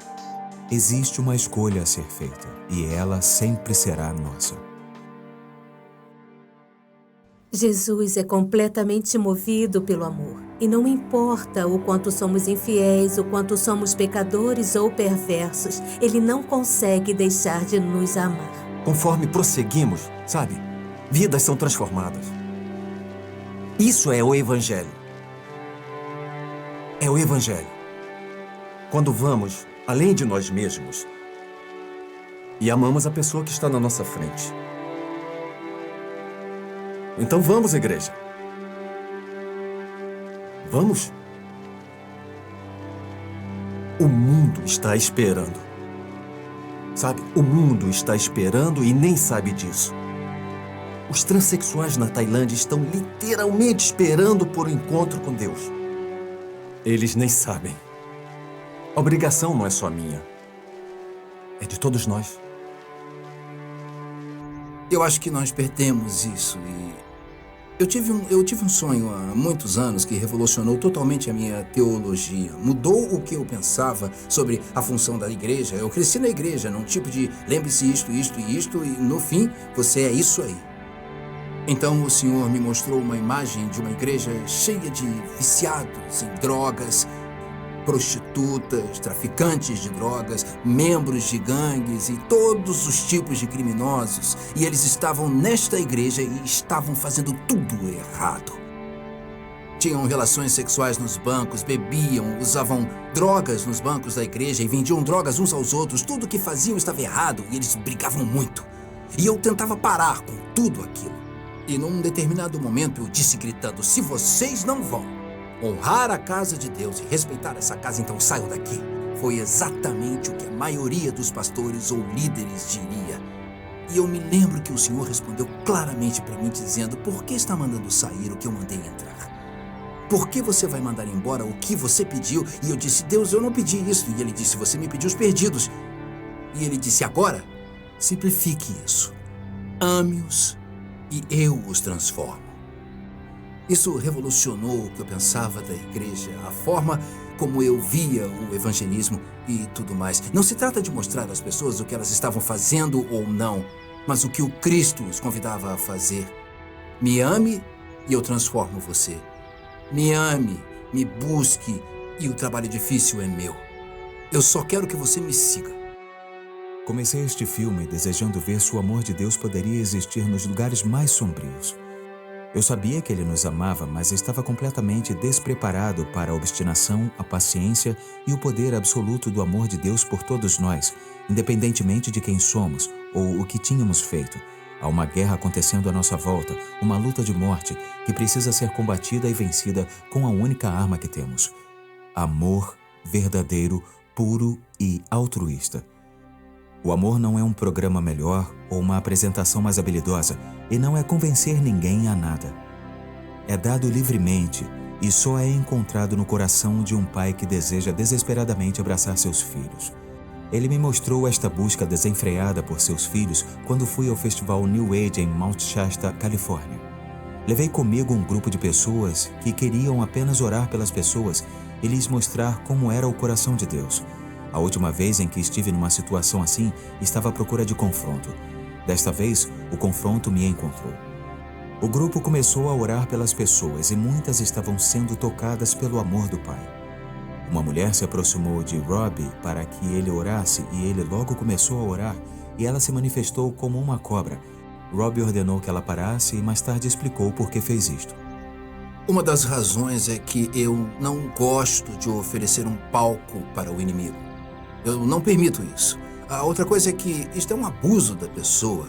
Existe uma escolha a ser feita, e ela sempre será nossa. Jesus é completamente movido pelo amor. E não importa o quanto somos infiéis, o quanto somos pecadores ou perversos, Ele não consegue deixar de nos amar. Conforme prosseguimos, sabe, vidas são transformadas. Isso é o Evangelho. É o Evangelho. Quando vamos além de nós mesmos e amamos a pessoa que está na nossa frente. Então vamos, igreja. Vamos. O mundo está esperando. Sabe, o mundo está esperando e nem sabe disso. Os transexuais na Tailândia estão literalmente esperando por um encontro com Deus. Eles nem sabem. A obrigação não é só minha. É de todos nós. Eu acho que nós perdemos isso e... Eu tive um sonho há muitos anos que revolucionou totalmente a minha teologia. Mudou o que eu pensava sobre a função da igreja. Eu cresci na igreja, num tipo de lembre-se isto, isto e isto, e no fim, você é isso aí. Então o Senhor me mostrou uma imagem de uma igreja cheia de viciados em drogas, prostitutas, traficantes de drogas, membros de gangues e todos os tipos de criminosos. E eles estavam nesta igreja e estavam fazendo tudo errado. Tinham relações sexuais nos bancos, bebiam, usavam drogas nos bancos da igreja e vendiam drogas uns aos outros. Tudo o que faziam estava errado e eles brigavam muito. E eu tentava parar com tudo aquilo. E num determinado momento eu disse gritando, se vocês não vão honrar a casa de Deus e respeitar essa casa, então saiam daqui. Foi exatamente o que a maioria dos pastores ou líderes diria. E eu me lembro que o Senhor respondeu claramente para mim dizendo, por que está mandando sair o que eu mandei entrar? Por que você vai mandar embora o que você pediu? E eu disse, Deus, eu não pedi isso. E ele disse, você me pediu os perdidos. E ele disse, agora, simplifique isso. Ame-os e eu os transformo. Isso revolucionou o que eu pensava da igreja, a forma como eu via o evangelismo e tudo mais. Não se trata de mostrar às pessoas o que elas estavam fazendo ou não, mas o que o Cristo os convidava a fazer. Me ame e eu transformo você. Me ame, me busque e o trabalho difícil é meu. Eu só quero que você me siga. Comecei este filme desejando ver se o amor de Deus poderia existir nos lugares mais sombrios. Eu sabia que Ele nos amava, mas estava completamente despreparado para a obstinação, a paciência e o poder absoluto do amor de Deus por todos nós, independentemente de quem somos ou o que tínhamos feito. Há uma guerra acontecendo à nossa volta, uma luta de morte que precisa ser combatida e vencida com a única arma que temos: amor verdadeiro, puro e altruísta. O amor não é um programa melhor ou uma apresentação mais habilidosa e não é convencer ninguém a nada. É dado livremente e só é encontrado no coração de um pai que deseja desesperadamente abraçar seus filhos. Ele me mostrou esta busca desenfreada por seus filhos quando fui ao festival New Age em Mount Shasta, Califórnia. Levei comigo um grupo de pessoas que queriam apenas orar pelas pessoas e lhes mostrar como era o coração de Deus. A última vez em que estive numa situação assim, estava à procura de confronto. Desta vez, o confronto me encontrou. O grupo começou a orar pelas pessoas e muitas estavam sendo tocadas pelo amor do Pai. Uma mulher se aproximou de Robbie para que ele orasse e ele logo começou a orar e ela se manifestou como uma cobra. Robbie ordenou que ela parasse e mais tarde explicou por que fez isto. Uma das razões é que eu não gosto de oferecer um palco para o inimigo. Eu não permito isso. A outra coisa é que isto é um abuso da pessoa.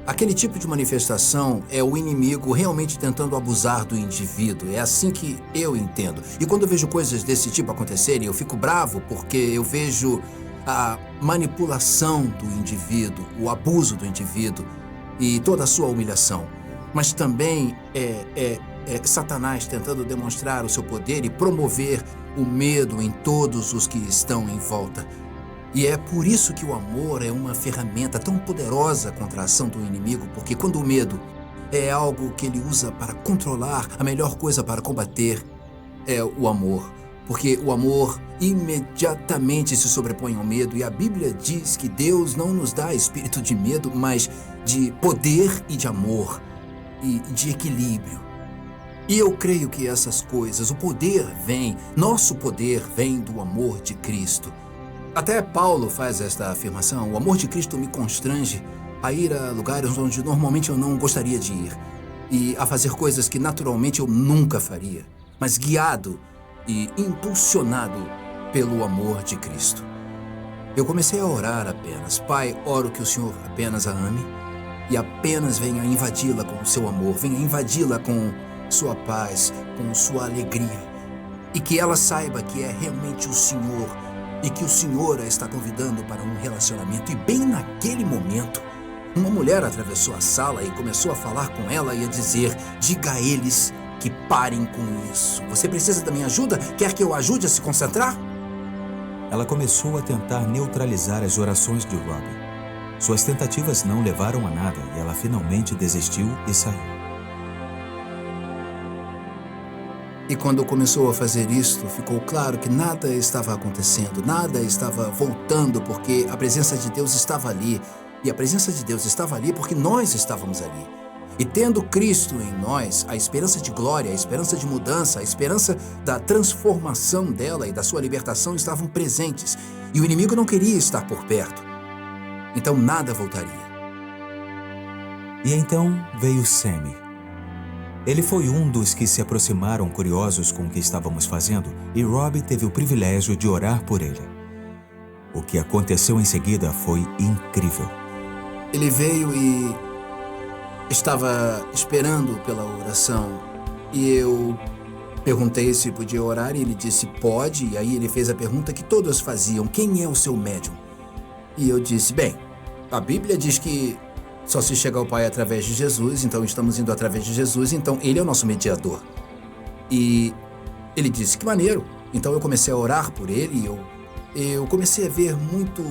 Aquele tipo de manifestação é o inimigo realmente tentando abusar do indivíduo. É assim que eu entendo. E quando eu vejo coisas desse tipo acontecerem, eu fico bravo porque eu vejo a manipulação do indivíduo, o abuso do indivíduo e toda a sua humilhação. Mas também é Satanás tentando demonstrar o seu poder e promover o medo em todos os que estão em volta. E é por isso que o amor é uma ferramenta tão poderosa contra a ação do inimigo, porque quando o medo é algo que ele usa para controlar, a melhor coisa para combater é o amor. Porque o amor imediatamente se sobrepõe ao medo, e a Bíblia diz que Deus não nos dá espírito de medo, mas de poder e de amor e de equilíbrio. E eu creio que essas coisas, nosso poder vem do amor de Cristo. Até Paulo faz esta afirmação: o amor de Cristo me constrange a ir a lugares onde normalmente eu não gostaria de ir e a fazer coisas que naturalmente eu nunca faria, mas guiado e impulsionado pelo amor de Cristo. Eu comecei a orar apenas: Pai, oro que o Senhor apenas a ame e apenas venha invadi-la com o seu amor, venha invadi-la com sua paz, com sua alegria, e que ela saiba que é realmente o Senhor e que o Senhor a está convidando para um relacionamento. E bem naquele momento, uma mulher atravessou a sala e começou a falar com ela e a dizer: diga a eles que parem com isso. Você precisa da minha ajuda? Quer que eu ajude a se concentrar? Ela começou a tentar neutralizar as orações de Robbie. Suas tentativas não levaram a nada e ela finalmente desistiu e saiu. E quando começou a fazer isto, ficou claro que nada estava acontecendo, nada estava voltando, porque a presença de Deus estava ali. E a presença de Deus estava ali porque nós estávamos ali. E tendo Cristo em nós, a esperança de glória, a esperança de mudança, a esperança da transformação dela e da sua libertação estavam presentes. E o inimigo não queria estar por perto. Então nada voltaria. E então veio Sammy. Ele foi um dos que se aproximaram curiosos com o que estávamos fazendo, e Robbie teve o privilégio de orar por ele. O que aconteceu em seguida foi incrível. Ele veio e estava esperando pela oração, e eu perguntei se podia orar e ele disse pode, e aí ele fez a pergunta que todos faziam: quem é o seu médium? E eu disse: bem, a Bíblia diz que só se chega ao Pai através de Jesus, então estamos indo através de Jesus, então ele é o nosso mediador. E ele disse: que maneiro. Então eu comecei a orar por ele e eu comecei a ver muito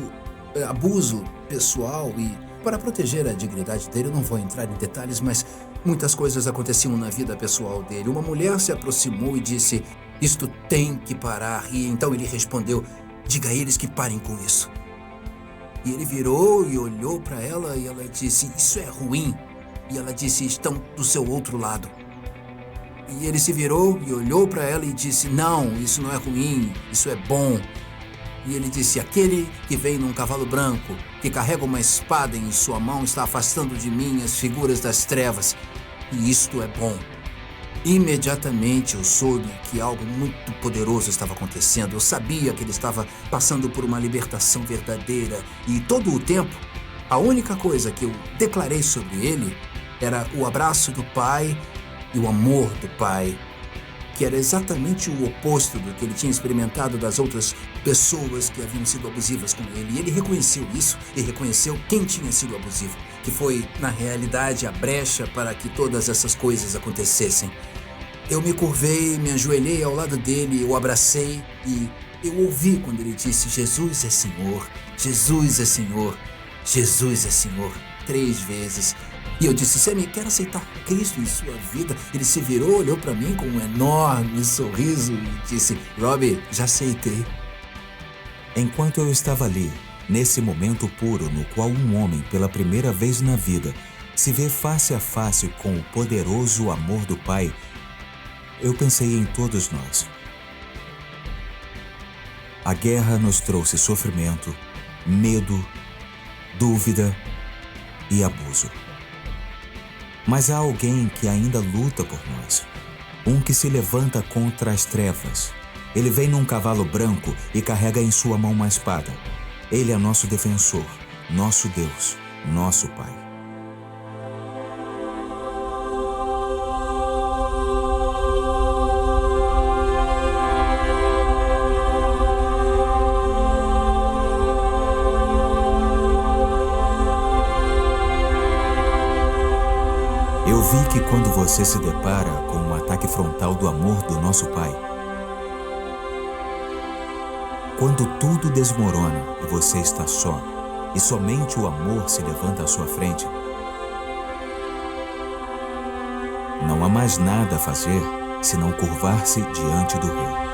abuso pessoal, e para proteger a dignidade dele, eu não vou entrar em detalhes, mas muitas coisas aconteciam na vida pessoal dele. Uma mulher se aproximou e disse: isto tem que parar. E então ele respondeu: diga a eles que parem com isso. E ele virou e olhou para ela e ela disse: isso é ruim. E ela disse: estão do seu outro lado. E ele se virou e olhou para ela e disse: não, isso não é ruim, isso é bom. E ele disse: aquele que vem num cavalo branco, que carrega uma espada em sua mão, está afastando de mim as figuras das trevas. E isto é bom. Imediatamente eu soube que algo muito poderoso estava acontecendo. Eu sabia que ele estava passando por uma libertação verdadeira. E todo o tempo, a única coisa que eu declarei sobre ele era o abraço do Pai e o amor do Pai, que era exatamente o oposto do que ele tinha experimentado das outras pessoas que haviam sido abusivas com ele. E ele reconheceu isso e reconheceu quem tinha sido abusivo, que foi, na realidade, a brecha para que todas essas coisas acontecessem. Eu me curvei, me ajoelhei ao lado dele, eu abracei e eu ouvi quando ele disse: Jesus é Senhor, Jesus é Senhor, Jesus é Senhor, 3 vezes. E eu disse: Sammy, quer aceitar Cristo em sua vida? Ele se virou, olhou para mim com um enorme sorriso e disse: Robbie, já aceitei. Enquanto eu estava ali, nesse momento puro no qual um homem, pela primeira vez na vida, se vê face a face com o poderoso amor do Pai, eu pensei em todos nós. A guerra nos trouxe sofrimento, medo, dúvida e abuso. Mas há alguém que ainda luta por nós. Um que se levanta contra as trevas. Ele vem num cavalo branco e carrega em sua mão uma espada. Ele é nosso defensor, nosso Deus, nosso Pai. Eu vi que quando você se depara com um ataque frontal do amor do nosso Pai, Quando tudo desmorona e você está só, e somente o amor se levanta à sua frente, não há mais nada a fazer senão curvar-se diante do Rei.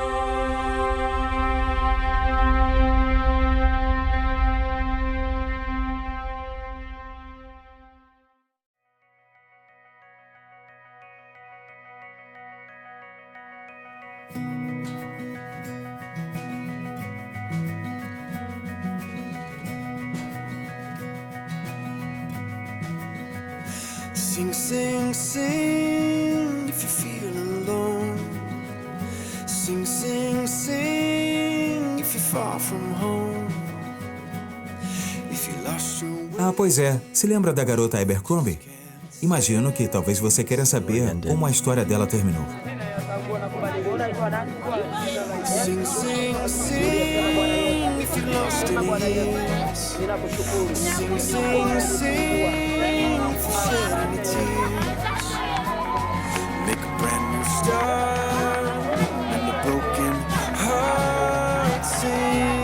Sing, sing, sing if you feel alone. Sing, sing, sing if you're far from home. If you lost your way. Ah, pois é. Se lembra da garota Abercrombie? Imagino que talvez você queira saber como a história dela terminou. Sing, sing, sing if you lost any years. Sing, sing, sing if you shed any tears. Make a brand new start and the broken heart sing.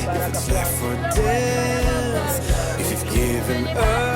Let it left for death, if you've given up.